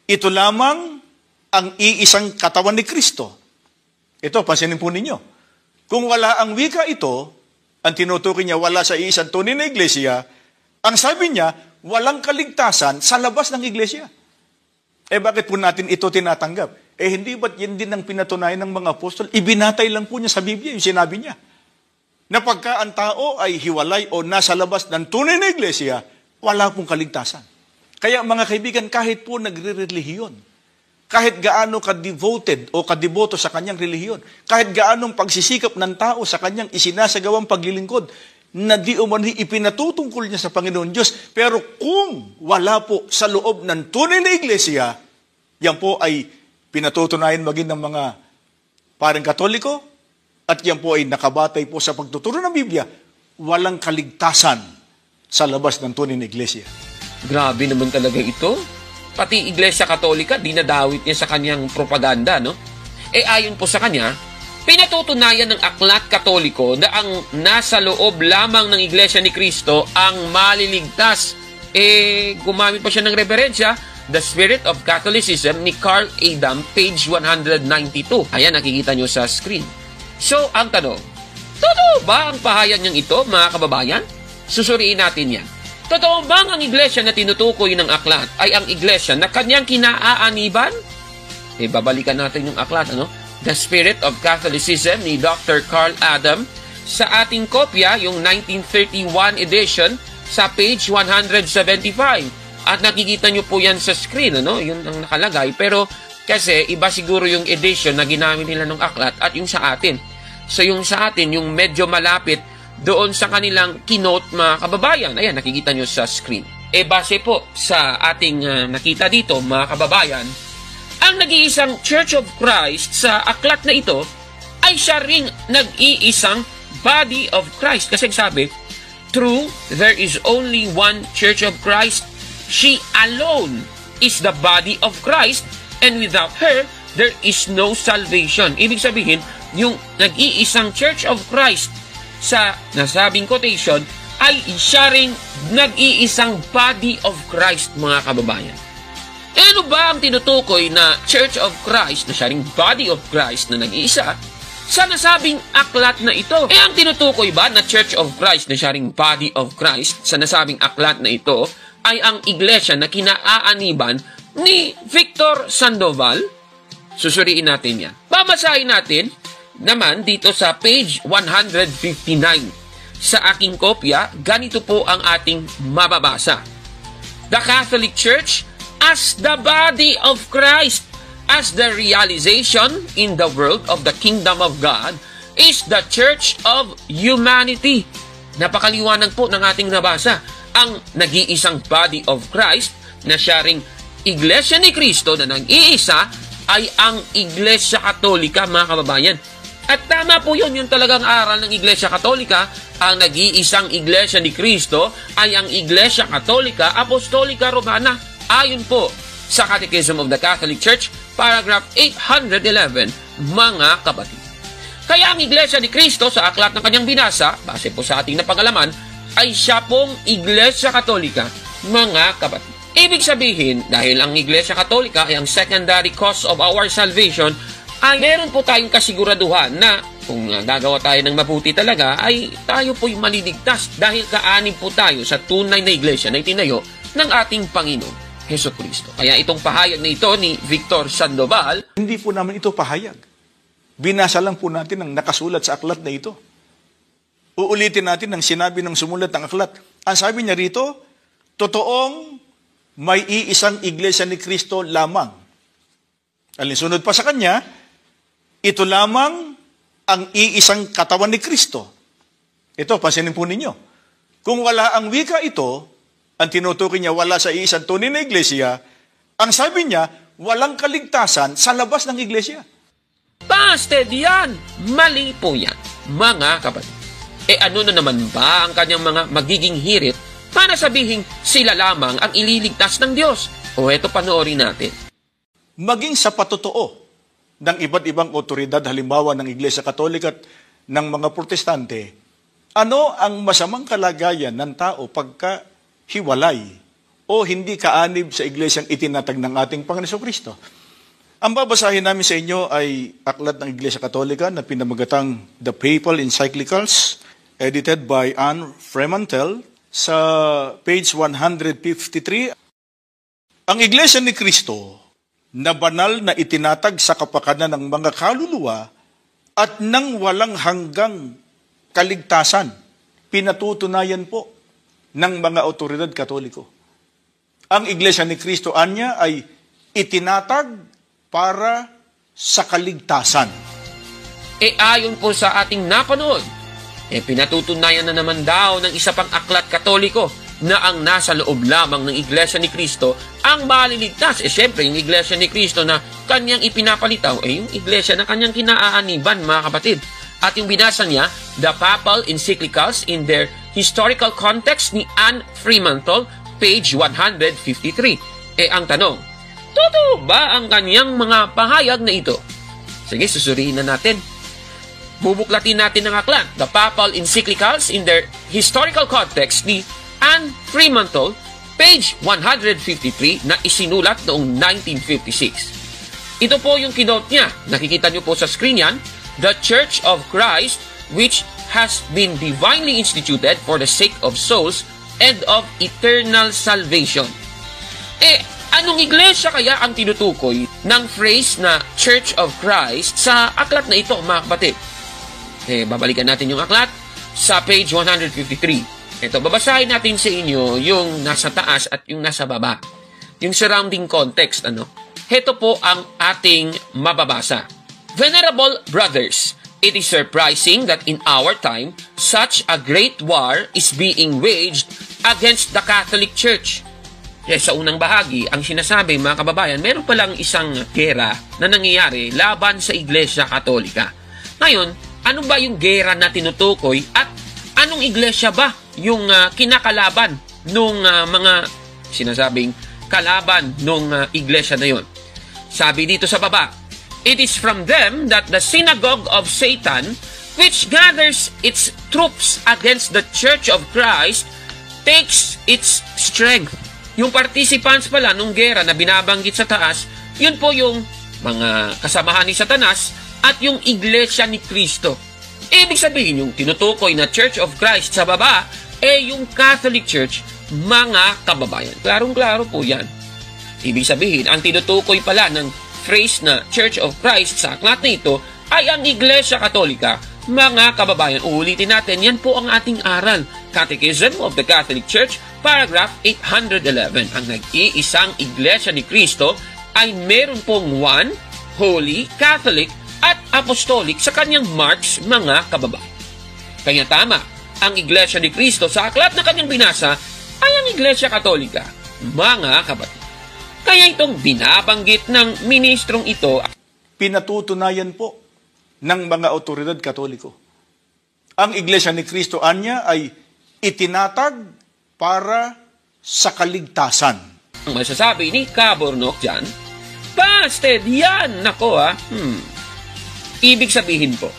ito lamang ang iisang katawan ni Kristo. Ito, pansinin po ninyo. Kung wala ang wika ito, ang tinutukoy niya wala sa iisang tunay na iglesia, ang sabi niya, walang kaligtasan sa labas ng iglesia. Bakit po natin ito tinatanggap? Hindi ba't yan din ang pinatunayan ng mga apostol? Ibinatay lang po niya sa Biblia, yung sinabi niya. Na pagka ang tao ay hiwalay o nasa labas ng tunay na iglesia, wala pong kaligtasan. Kaya mga kaibigan, kahit po nagre-relihiyon, kahit gaano ka-devoted o kadeboto sa kanyang relihiyon, kahit gaanong pagsisikap ng tao sa kanyang isinasagawang paglilingkod, na di umani ipinatutungkol niya sa Panginoon Diyos, pero kung wala po sa loob ng tunay na iglesia, yan po ay pinatutunayan maging ng mga parang Katoliko, at yan po ay nakabatay po sa pagtuturo ng Biblia, walang kaligtasan sa labas ng tunay na iglesia. Grabe naman talaga ito. Pati Iglesia Katolika, dinadawit niya sa kanyang propaganda, no? Ayon po sa kanya, pinatutunayan ng aklat Katoliko na ang nasa loob lamang ng Iglesia ni Kristo ang maliligtas. Gumamit pa siya ng referensya, The Spirit of Catholicism ni Carl Adam, page 192. Ayan, nakikita nyo sa screen. So, ang tanong, totoo ba ang pahayag niyang ito, mga kababayan? Susuriin natin yan. Totoo bang ang iglesia na tinutukoy ng aklat ay ang iglesia na kanyang kinaaaniban? Babalikan natin yung aklat, ano? The Spirit of Catholicism ni Dr. Carl Adam. Sa ating kopya, yung 1931 edition, sa page 175. At nakikita nyo po yan sa screen, ano? Yun ang nakalagay. Pero kasi iba siguro yung edition na ginamit nila ng aklat at yung sa atin. So yung sa atin, yung medyo malapit doon sa kanilang keynote, mga kababayan. Ayan, nakikita nyo sa screen. base po sa ating nakita dito, mga kababayan, ang nag-iisang Church of Christ sa aklat na ito ay siya ring nag-iisang body of Christ. Kasi sabi, true, there is only one Church of Christ. She alone is the body of Christ, and without her, there is no salvation. Ibig sabihin, yung nag-iisang Church of Christ sa nasabing quotation ay siya ring nag-iisang body of Christ, mga kababayan. Ano ba ang tinutukoy na Church of Christ, na siya ring body of Christ na nag-iisa, sa nasabing aklat na ito? Ang tinutukoy ba na Church of Christ, na siya ring body of Christ, sa nasabing aklat na ito, ay ang iglesia na kinaaaniban ni Victor Sandoval? Susuriin natin yan. Babasahin natin naman dito sa page 159. Sa aking kopya, ganito po ang ating mababasa. The Catholic Church as the body of Christ, as the realization in the world of the kingdom of God, is the church of humanity. Napakaliwanag po ng ating nabasa. Ang nag-iisang body of Christ, na siya ring Iglesia ni Cristo na nag-iisa, ay ang Iglesia Katolika, mga kababayan. At tama po yun, yung talagang aral ng Iglesia Katolika. Ang nag-iisang Iglesia ni Cristo ay ang Iglesia Katolika Apostolika Romana. Ayon po sa Catechism of the Catholic Church, paragraph 811, mga kapatid. Kaya ang Iglesia ni Cristo sa aklat ng kanyang binasa, base po sa ating napag-alaman, ay siya pong Iglesia Katolika, mga kapatid. Ibig sabihin, dahil ang Iglesia Katolika ay ang secondary cause of our salvation, ay meron po tayong kasiguraduhan na kung gagawa tayo ng mabuti talaga, ay tayo po'y maliligtas dahil kaanib po tayo sa tunay na iglesia na itinayo ng ating Panginoon Hesus Kristo. Kaya itong pahayag na ito ni Victor Sandoval, hindi po naman ito pahayag. Binasa lang po natin ang nakasulat sa aklat na ito. Uulitin natin ang sinabi ng sumulat ng aklat. Ang sabi niya rito, totoong may iisang iglesia ni Kristo lamang. Alinsunod pa sa kanya, ito lamang ang iisang katawan ni Kristo. Ito, pansinin po ninyo. Kung wala ang wika ito, ang tinutukoy niya wala sa iisang tunay na iglesia, ang sabi niya, walang kaligtasan sa labas ng iglesia. Busted yan! Mali po yan, mga kapatid. Ano na naman ba ang kanyang mga magiging hirit para sabihing sila lamang ang ililigtas ng Diyos? O eto, panoorin natin. Maging sa patotoo ng iba't ibang otoridad, halimbawa ng Iglesia Katolika at ng mga Protestante, ano ang masamang kalagayan ng tao pagka hiwalay o hindi kaanib sa iglesyang itinatag ng ating Panginoon Kristo? Ang babasahin namin sa inyo ay aklat ng Iglesia Katolika na pinamagatang The Papal Encyclicals, edited by Anne Fremantle, sa page 153. Ang Iglesia ni Kristo na banal na itinatag sa kapakanan ng mga kaluluwa at nang walang hanggang kaligtasan, pinatutunayan po ng mga otoridad Katoliko. Ang Iglesia ni Kristo, anya, ay itinatag para sa kaligtasan. Ayon po sa ating napanood, pinatutunayan na naman daw ng isa pang aklat Katoliko na ang nasa loob lamang ng Iglesia ni Kristo ang maliligtas. Siyempre, yung Iglesia ni Kristo na kanyang ipinapalitaw, yung Iglesia na kanyang kinaaaniban, mga kapatid. At yung binasa niya, The Papal Encyclicals in their historical context ni Anne Fremantle, page 153. Ang tanong, totoo ba ang kanyang mga pahayag na ito? Sige, susuriin na natin. Bubuklatin natin ang aklat, The Papal Encyclicals in their historical context ni Anne Fremantle, page 153, na isinulat noong 1956. Ito po yung kinote niya. Nakikita niyo po sa screen yan. The Church of Christ, which has been divinely instituted for the sake of souls and of eternal salvation. Anong iglesia kaya ang tinutukoy ng phrase na Church of Christ sa aklat na ito, mga kapatid? Babalikan natin yung aklat sa page 153. Ito, babasahin natin sa inyo yung nasa taas at yung nasa baba. Yung surrounding context, Ito po ang ating mababasa. Venerable brothers, it is surprising that in our time, such a great war is being waged against the Catholic Church. Sa unang bahagi, ang sinasabi mga kababayan, meron palang isang gera na nangyayari laban sa Iglesia Katolika. Ngayon, ano ba yung gera na tinutukoy at anong iglesia ba yung kinakalaban nung mga sinasabing kalaban nung iglesia na yon? Sabi dito sa baba, "It is from them that the synagogue of Satan, which gathers its troops against the Church of Christ, takes its strength." Yung participants pala nung gera na binabanggit sa taas, yun po yung mga kasamahan ni Satanas at yung iglesia ni Kristo. Ibig sabihin, yung tinutukoy na Church of Christ sa baba, yung Catholic Church, mga kababayan. Klarong-klaro po yan. Ibig sabihin, ang tinutukoy pala ng phrase na Church of Christ sa aklat na ito ay ang Iglesia Katolika. Mga kababayan, uulitin natin, yan po ang ating aral. Catechism of the Catholic Church, paragraph 811. Ang nag-iisang Iglesia ni Kristo ay meron pong one, holy, Catholic, at apostolic sa kanyang marks, mga kababayan. Kaya tama, ang Iglesia ni Kristo sa aklat na kanyang binasa ay ang Iglesia Katolika, mga kababayan. Kaya itong binabanggit ng ministrong ito, pinatutunayan po ng mga otoridad Katoliko. Ang Iglesia ni Kristo anya ay itinatag para sa kaligtasan. Ang masasabi ni Cabornok dyan, busted yan! Nako Ibig sabihin po,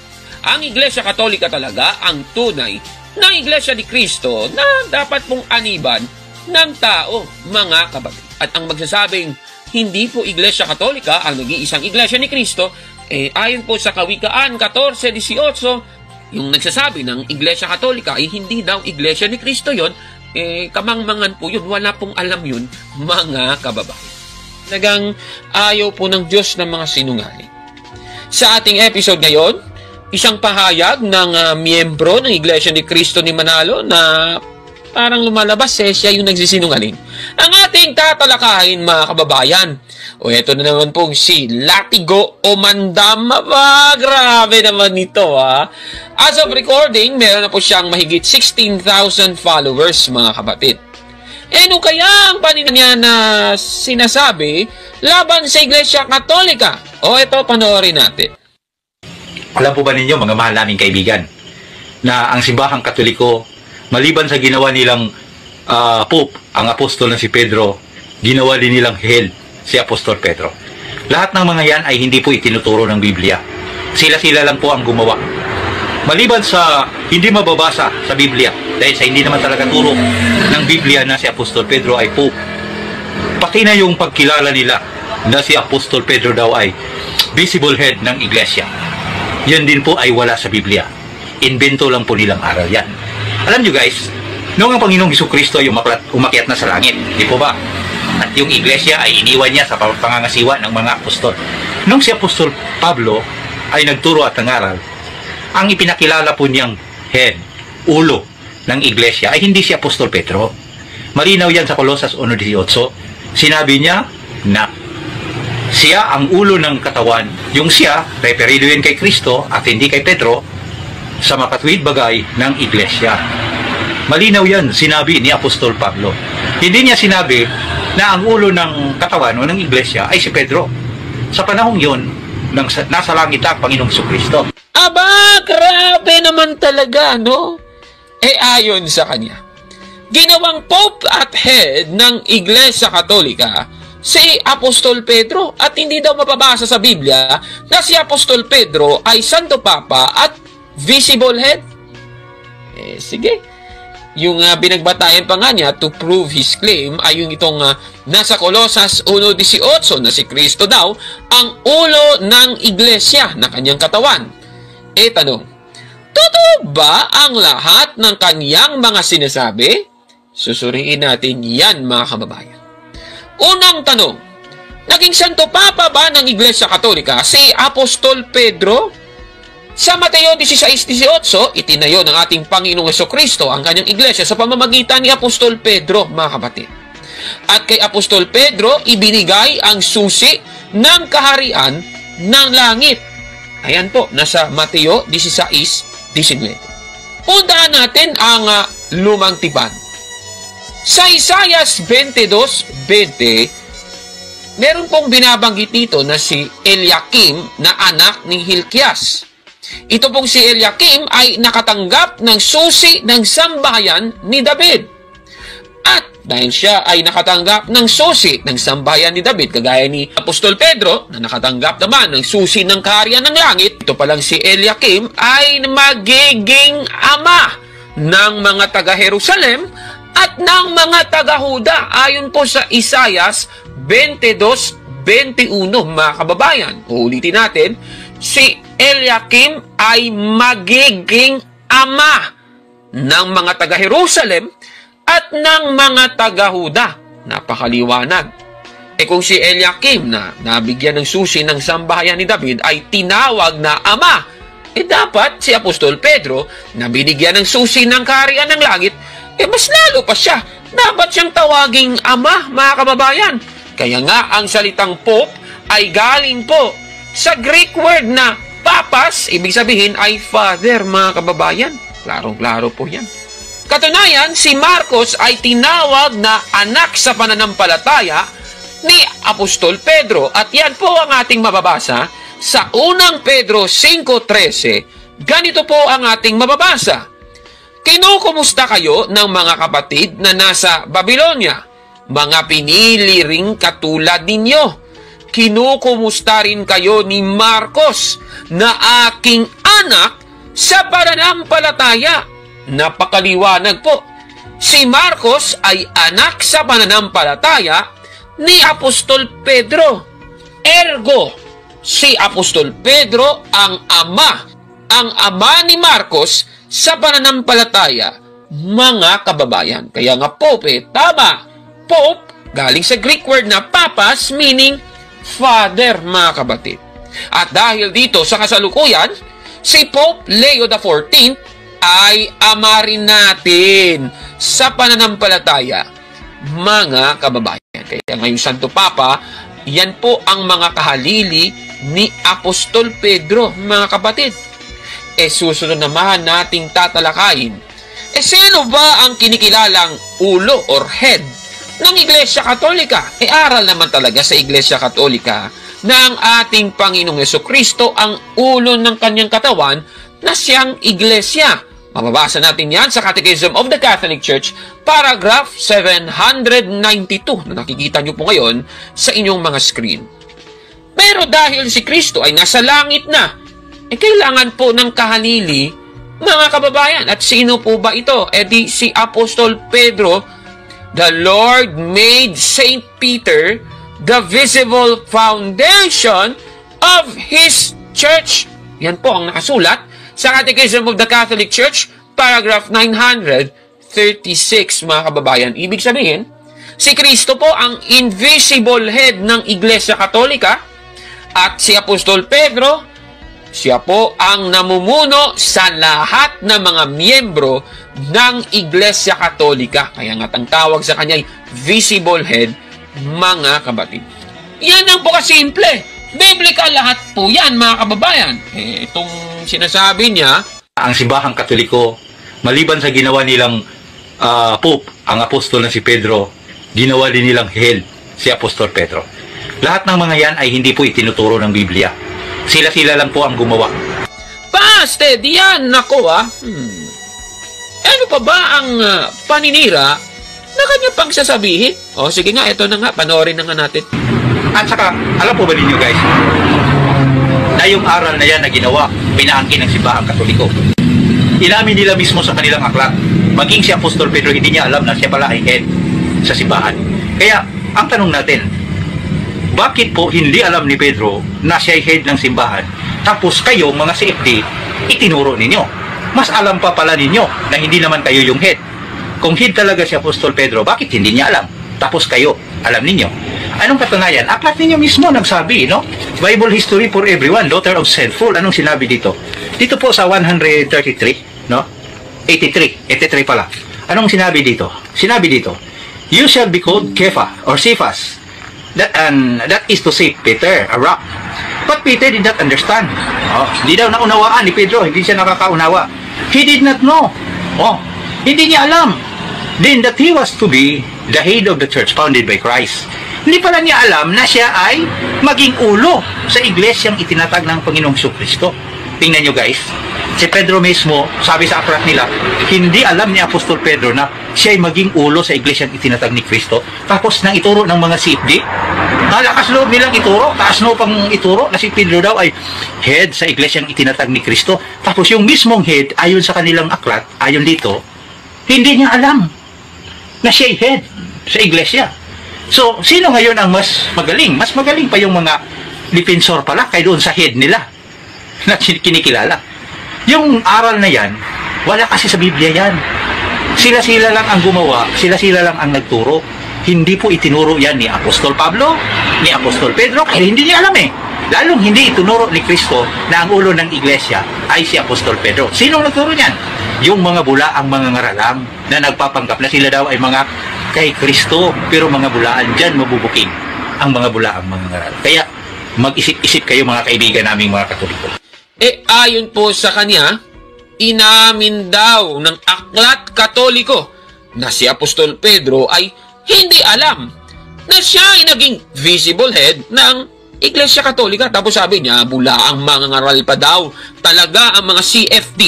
ang Iglesia Katolika talaga ang tunay na Iglesia ni Kristo na dapat pong aniban ng tao, mga kapatid. At ang magsasabing hindi po Iglesia Katolika ang nag-iisang Iglesia ni Kristo, ayon po sa Kawikaan 14:18, yung nagsasabi ng Iglesia Katolika ay hindi daw Iglesia ni Kristo yon, kamangmangan po yun, wala pong alam yun, mga kababayan. Talagang ayaw po ng Diyos ng mga sinungaling. Sa ating episode ngayon, isang pahayag ng miyembro ng Iglesia ni Kristo ni Manalo na parang lumalabas siya yung nagsisinungaling. Ang ating tatalakayin, mga kababayan. Eto na naman pong si Latigo Omandama. Grabe naman ito, As of recording, meron na po siyang mahigit 16,000 followers, mga kapatid. Ano kaya ang panina niya na sinasabi laban sa Iglesia Katolika? Ito, panoorin natin. Alam po ba ninyo, mga mahal naming kaibigan, na ang simbahang Katoliko, maliban sa ginawa nilang Pope, ang apostol na si Pedro, ginawa din nilang head, si Apostol Pedro. Lahat ng mga yan ay hindi po itinuturo ng Biblia. Sila-sila lang po ang gumawa. Maliban sa hindi mababasa sa Biblia, dahil sa hindi naman talaga turo ng Biblia na si Apostol Pedro ay Pope, pati na yung pagkilala nila na si Apostol Pedro daw ay visible head ng Iglesia, yan din po ay wala sa Biblia. Invento lang po nilang aral yan. Alam nyo guys, noong ang Panginoong Jesucristo ay umakyat na sa langit, di po ba? At yung Iglesia ay iniwan niya sa pangangasiwa ng mga apostol. Nung si Apostol Pablo ay nagturo at nangaral, ang ipinakilala po niyang head, ulo ng Iglesia ay hindi si Apostol Pedro. Malinaw yan sa Colosas 1:18. Sinabi niya na siya ang ulo ng katawan. Yung siya, referido yan kay Kristo at hindi kay Pedro sa makatwid bagay ng Iglesia. Malinaw yan, sinabi ni Apostol Pablo. Hindi niya sinabi na ang ulo ng katawan o ng Iglesia ay si Pedro. Sa panahong yun, nasa langit ang Panginoong Jesucristo. Aba, grabe naman talaga, no? Ayon sa kanya, ginawang Pope at head ng Iglesia Katolika si Apostol Pedro at hindi daw mapabasa sa Biblia na si Apostol Pedro ay Santo Papa at visible head. Sige. Yung binagbatayan pa nga niya to prove his claim ay yung itong nasa Colosas 1:18 na si Kristo daw ang ulo ng Iglesia na kanyang katawan. Tanong, totoo ba ang lahat ng kanyang mga sinasabi? Susuriin natin yan, mga kababayan. Unang tanong, naging Santo Papa ba ng Iglesia Katolika si Apostol Pedro? Sa Mateo 16:18, itinayo ng ating Panginoong Jesucristo ang kanyang iglesia sa pamamagitan ni Apostol Pedro, mga kapatid. At kay Apostol Pedro, ibinigay ang susi ng kaharian ng langit. Ayan po, nasa Mateo 16:19. Puntahan natin ang lumang tipan. Sa Isaias 22:20, meron pong binabanggit dito na si Eliakim na anak ni Hilkias. Ito pong si Eliakim ay nakatanggap ng susi ng sambahayan ni David. At dahil siya ay nakatanggap ng susi ng sambahayan ni David, kagaya ni Apostol Pedro na nakatanggap naman ng susi ng kaharian ng langit, ito palang si Eliakim ay magiging ama ng mga taga-Jerusalem at ng mga taga-Huda ayon po sa Isaias 22:21, mga kababayan. Uulitin natin, si Eliakim ay magiging ama ng mga taga-Jerusalem at ng mga taga-Huda. Napakaliwanag. Kung si Eliakim na nabigyan ng susi ng sambahayan ni David ay tinawag na ama, dapat si Apostol Pedro na binigyan ng susi ng kaharian ng langit, mas lalo pa siya. Dapat siyang tawaging ama, mga kababayan. Kaya nga, ang salitang Pope ay galing po sa Greek word na papas, ibig sabihin ay father, mga kababayan. Klarong-klaro po yan. Katunayan, si Marcos ay tinawag na anak sa pananampalataya ni Apostol Pedro. At yan po ang ating mababasa sa unang Pedro 5:13. Ganito po ang ating mababasa. Kinukumusta kayo ng mga kapatid na nasa Babylonia, mga pinili ring katulad ninyo. Kinukumusta rin kayo ni Marcos na aking anak sa pananampalataya. Napakaliwanag po. Si Marcos ay anak sa pananampalataya ni Apostol Pedro. Ergo, si Apostol Pedro ang ama ni Marcos sa pananampalataya, mga kababayan. Kaya nga Pope, tama. Pope, galing sa Greek word na papas, meaning father, mga kabatid. At dahil dito sa kasalukuyan, si Pope Leo XIV ay ama rin natin sa pananampalataya, mga kababayan. Kaya ngayong Santo Papa, yan po ang mga kahalili ni Apostol Pedro, mga kapatid. Susunod naman nating tatalakayin, sino ba ang kinikilalang ulo or head ng Iglesia Katolika? Aral naman talaga sa Iglesia Katolika na ang ating Panginoong Jesucristo ang ulo ng kanyang katawan na siyang Iglesia. Mababasa natin yan sa Catechism of the Catholic Church, paragraph 792 na nakikita nyo po ngayon sa inyong mga screen. Pero dahil si Kristo ay nasa langit na, kailangan po ng kahalili, mga kababayan. At sino po ba ito? Di si Apostol Pedro. The Lord made Saint Peter the visible foundation of His church. Yan po ang nakasulat sa Catechism of the Catholic Church, paragraph 936, mga kababayan. Ibig sabihin, si Kristo po ang invisible head ng Iglesia Katolika at si Apostol Pedro, siya po ang namumuno sa lahat ng mga miyembro ng Iglesia Katolika. Kaya nga ang tawag sa kanya ay visible head, mga kabatid. Yan ang po kasimple. Biblical lahat po yan, mga kababayan. Itong sinasabi niya, ang simbahang Katoliko, maliban sa ginawa nilang Pope, ang apostol na si Pedro, ginawa din nilang head, si Apostol Pedro. Lahat ng mga yan ay hindi po itinuturo ng Biblia. Sila-sila lang po ang gumawa. Pasted, yan, nako Ano pa ba ang paninira na kanya pang sasabihin? Sige nga, ito na nga, panoorin na nga natin. At saka, alam po ba ninyo guys, na yung aral na yan na ginawa, pinaangkin ng simbahang Katoliko. Inamin nila mismo sa kanilang aklat. Maging si Apostol Pedro, hindi niya alam na siya pala ay head sa simbahan. Kaya, ang tanong natin, bakit po hindi alam ni Pedro na siya ay head ng simbahan? Tapos kayo, mga CFD, itinuro ninyo. Mas alam pa pala ninyo na hindi naman kayo yung head. Kung head talaga si Apostol Pedro, bakit hindi niya alam? Tapos kayo, alam ninyo. Anong katunayan? Aklat ninyo mismo nagsabi, no? Bible history for everyone, daughter of sinful. Anong sinabi dito? Dito po sa 133, no? 83 pala. Anong sinabi dito? Sinabi dito, you shall be called Kepha or Cephas. That is to say, Peter, a rock. But Peter did not understand. Hindi daw naunawaan ni Pedro. Hindi siya nakakaunawa. He did not know. Hindi niya alam then that he was to be the head of the church founded by Christ. Hindi pala niya alam na siya ay maging ulo sa iglesyang itinatag ng Panginoong Jesucristo. Tingnan nyo guys, si Pedro mismo, sabi sa aklat nila, hindi alam ni Apostol Pedro na siya ay maging ulo sa iglesyang itinatag ni Kristo. Tapos nang ituro ng mga CFD, nalakas loob nilang ituro, taas no pang ituro na si Pedro daw ay head sa iglesyang itinatag ni Kristo. Tapos yung mismong head, ayon sa kanilang aklat, ayon dito, hindi niya alam na siya ay head sa iglesia. So, sino ngayon ang mas magaling? Mas magaling pa yung mga defensor pala kay doon sa head nila na kinikilala. Yung aral na yan, wala kasi sa Biblia yan. Sila-sila lang ang gumawa, sila-sila lang ang nagturo. Hindi po itinuro yan ni Apostol Pablo, ni Apostol Pedro, kaya hindi niya alam eh. Lalong hindi itinuro ni Kristo na ang ulo ng iglesia ay si Apostol Pedro. Sinong nagturo niyan? Yung mga bulaang mga ngaralang na nagpapanggap na sila daw ay mga kay Kristo, pero mga bulaan dyan mabubuking ang mga bulaang mga ngaralang. Kaya mag-isip-isip kayo mga kaibigan naming mga Katoliko. Ayon po sa kanya, inamin daw ng aklat Katoliko na si Apostol Pedro ay hindi alam na siya ay naging visible head ng Iglesia Katolika. Tapos sabi niya, bulaang mga ngaral pa daw talaga ang mga CFD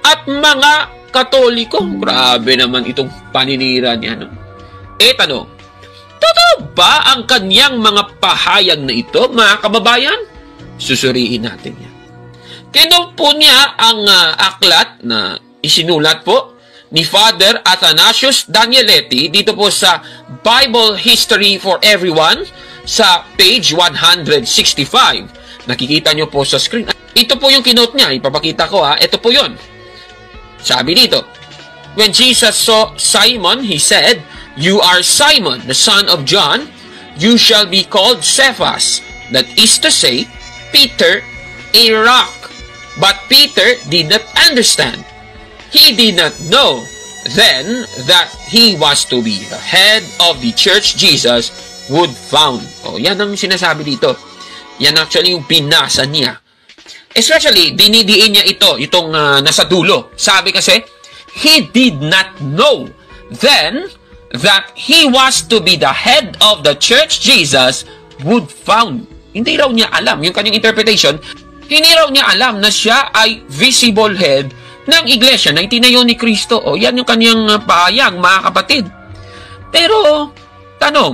at mga Katoliko. Grabe naman itong paninira niya. No? Tanong, totoo ba ang kanyang mga pahayag na ito, mga kababayan? Susuriin natin yan. Kinote po niya ang aklat na isinulat po ni Father Athanasius Danieletti dito po sa Bible History for Everyone sa page 165. Nakikita nyo po sa screen. Ito po yung kinote niya. Ipapakita ko ha. Ito po yun. Sabi dito, when Jesus saw Simon, he said, "You are Simon, the son of John. You shall be called Cephas." That is to say, Peter, a rock. But Peter did not understand. He did not know then that he was to be the head of the church Jesus would found. Yan ang sinasabi dito. Yan actually yung binasa niya. Especially, dinidiin niya itong nasa dulo. Sabi kasi, he did not know then that he was to be the head of the church Jesus would found. Hindi raw niya alam. Yung kanyang interpretation, hindi raw niya alam na siya ay visible head ng iglesia na itinayo ni Kristo. Yan yung kanyang pahayag, mga kapatid. Pero, tanong,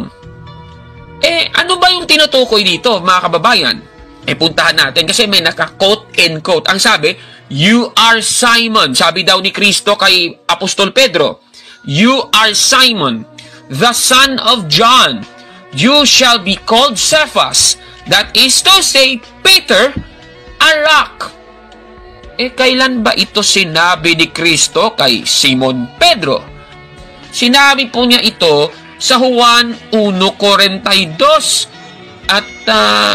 ano ba yung tinutukoy dito, mga kababayan? Puntahan natin kasi may naka-quote and quote. Ang sabi, "You are Simon." Sabi daw ni Kristo kay Apostol Pedro, "You are Simon, the son of John. You shall be called Cephas." That is to say, Peter, a rock. Kailan ba ito sinabi ni Kristo kay Simon Pedro? Sinabi po niya ito sa Juan 1:42. At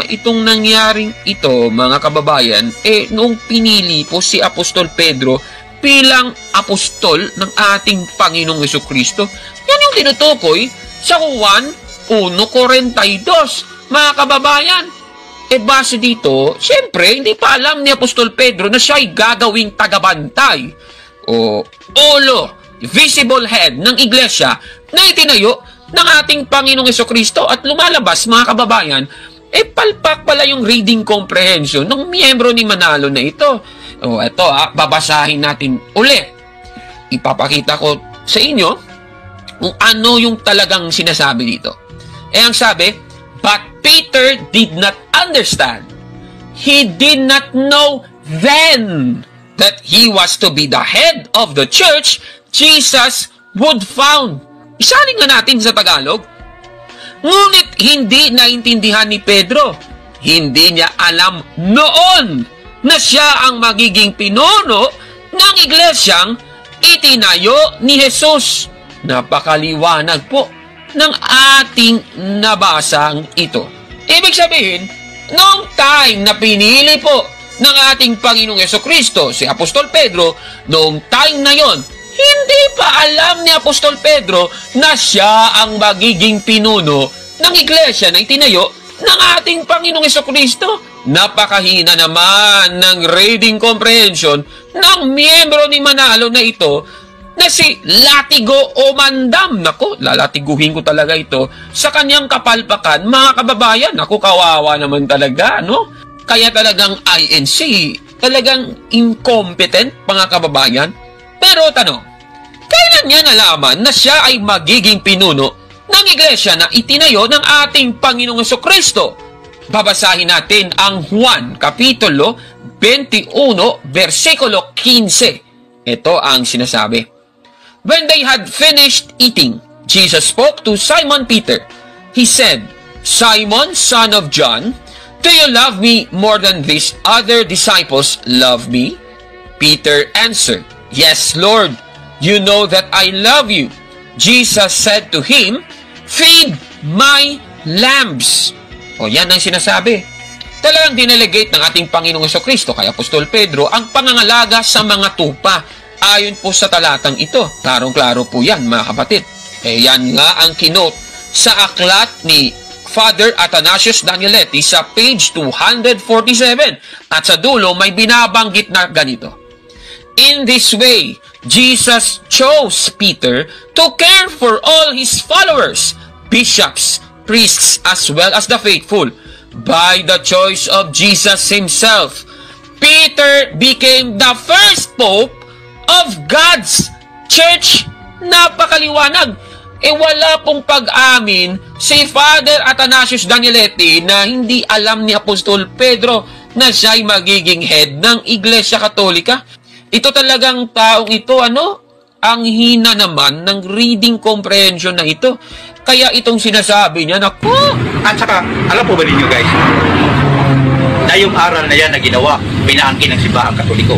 itong nangyaring ito, mga kababayan, noong pinili po si Apostol Pedro bilang apostol ng ating Panginoong Jesucristo, yan yung tinutukoy sa Juan 1:42. Mga kababayan, base dito, siyempre, hindi pa alam ni Apostol Pedro na siya ay gagawing tagabantay o ulo, visible head ng iglesia na itinayo ng ating Panginoong Jesucristo. At lumalabas, mga kababayan, palpak pala yung reading comprehension ng miyembro ni Manalo na ito. Ito babasahin natin ulit. Ipapakita ko sa inyo kung ano yung talagang sinasabi dito. Ang sabi, "But Peter did not understand. He did not know then that he was to be the head of the church Jesus would found." Isalin nga natin sa Tagalog. Ngunit hindi naintindihan ni Pedro. Hindi niya alam noon na siya ang magiging pinuno ng iglesyang itinayo ni Jesus. Napakaliwanag po ng ating nabasang ito. Ibig sabihin, noong time na pinili po ng ating Panginoong Jesucristo si Apostol Pedro, noong time na yon, hindi pa alam ni Apostol Pedro na siya ang magiging pinuno ng iglesia na itinayo ng ating Panginoong Jesucristo. Napakahina naman ng reading comprehension ng miyembro ni Manalo na ito na si Latigo Omandam. Nako, lalatiguhin ko talaga ito sa kanyang kapalpakan. Mga kababayan, nako, kawawa naman talaga, no? Kaya talagang INC, talagang incompetent, mga kababayan. Pero tanong, kailan niya nalaman na siya ay magiging pinuno ng iglesia na itinayo ng ating Panginoong Jesucristo? Babasahin natin ang Juan, Kapitulo 21, versikulo 15. Ito ang sinasabi. When they had finished eating, Jesus spoke to Simon Peter. He said, Simon, son of John, do you love me more than these other disciples love me? Peter answered, Yes, Lord, you know that I love you. Jesus said to him, Feed my lambs. O yan ang sinasabi. Talagang dinelegate ng ating Panginoong Jesucristo kay Apostol Pedro ang pangangalaga sa mga tupa. Ayon po sa talatang ito, klarong-klaro po yan, mga kapatid. Yan nga ang kinote sa aklat ni Father Athanasius Danieletti sa page 247. At sa dulo, may binabanggit na ganito. In this way, Jesus chose Peter to care for all his followers, bishops, priests, as well as the faithful. By the choice of Jesus himself, Peter became the first pope of God's church. Napakaliwanag. Wala pong pag-amin si Father Athanasius Danieletti na hindi alam ni Apostol Pedro na siya ay magiging head ng Iglesia Katolika. Ito talagang taong ito, ang hina naman ng reading comprehension na ito. Kaya itong sinasabi niya, naku! At saka, alam po ba ninyo guys, na yung aral na yan na ginawa, pinaangkin ng simbahang Katoliko.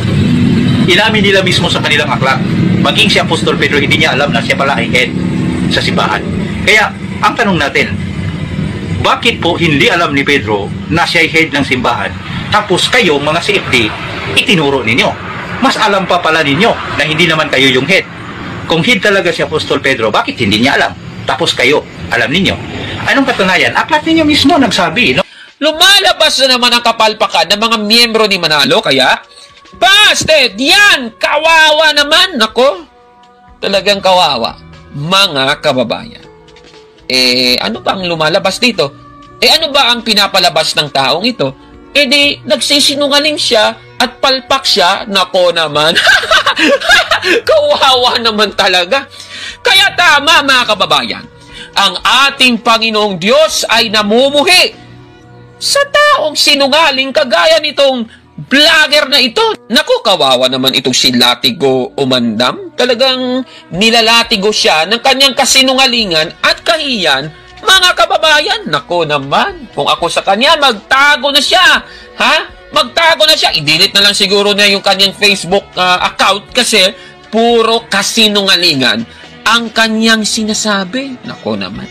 Inamin nila mismo sa kanilang aklat. Maging si Apostol Pedro, hindi niya alam na siya pala ay head sa simbahan. Kaya, ang tanong natin, bakit po hindi alam ni Pedro na siya ay head ng simbahan? Tapos kayo, mga CFD, itinuro ninyo. Mas alam pa pala ninyo na hindi naman kayo yung head. Kung head talaga si Apostol Pedro, bakit hindi niya alam? Tapos kayo, alam ninyo. Anong katunayan? Aklat ninyo mismo nagsabi, no? Lumalabas na naman ang kapalpakan ng mga miyembro ni Manalo, kaya busted! Yan! Kawawa naman! Nako! Talagang kawawa. Mga kababayan. Ano ba ang lumalabas dito? Ano ba ang pinapalabas ng taong ito? Di, nagsisinungaling siya at palpak siya. Nako naman. Kawawa naman talaga. Kaya tama, mga kababayan. Ang ating Panginoong Diyos ay namumuhi sa taong sinungaling kagaya nitong vlogger na ito. Naku, kawawa naman itong si Latigo Omandam. Talagang nilalatigo siya ng kanyang kasinungalingan at kahiyan. Mga kababayan, naku naman, kung ako sa kanya, magtago na siya. Ha? Magtago na siya. I-delete na lang siguro niya yung kanyang Facebook account kasi puro kasinungalingan ang kanyang sinasabi. Naku naman.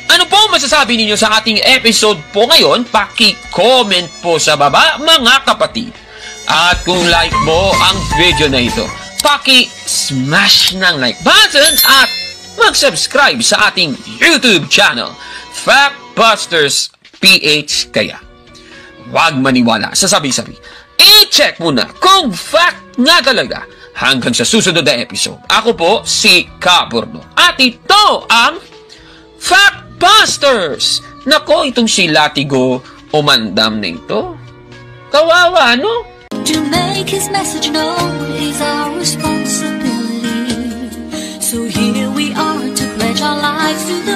Ano po masasabi ninyo sa ating episode po ngayon? Paki-comment po sa baba, mga kapatid. At kung like mo ang video na ito, paki-smash ng like button at mag-subscribe sa ating YouTube channel, Factbusters PH. Kaya, huwag maniwala sa sabi-sabi. I-check muna kung fact nga talaga. Hanggang sa susunod na episode. Ako po si Caborno. At ito ang Factbusters. Nako, itong si Latigo Omandam na ito. Kawawa, no? To make his message known is our responsibility. So here we are to pledge our lives to the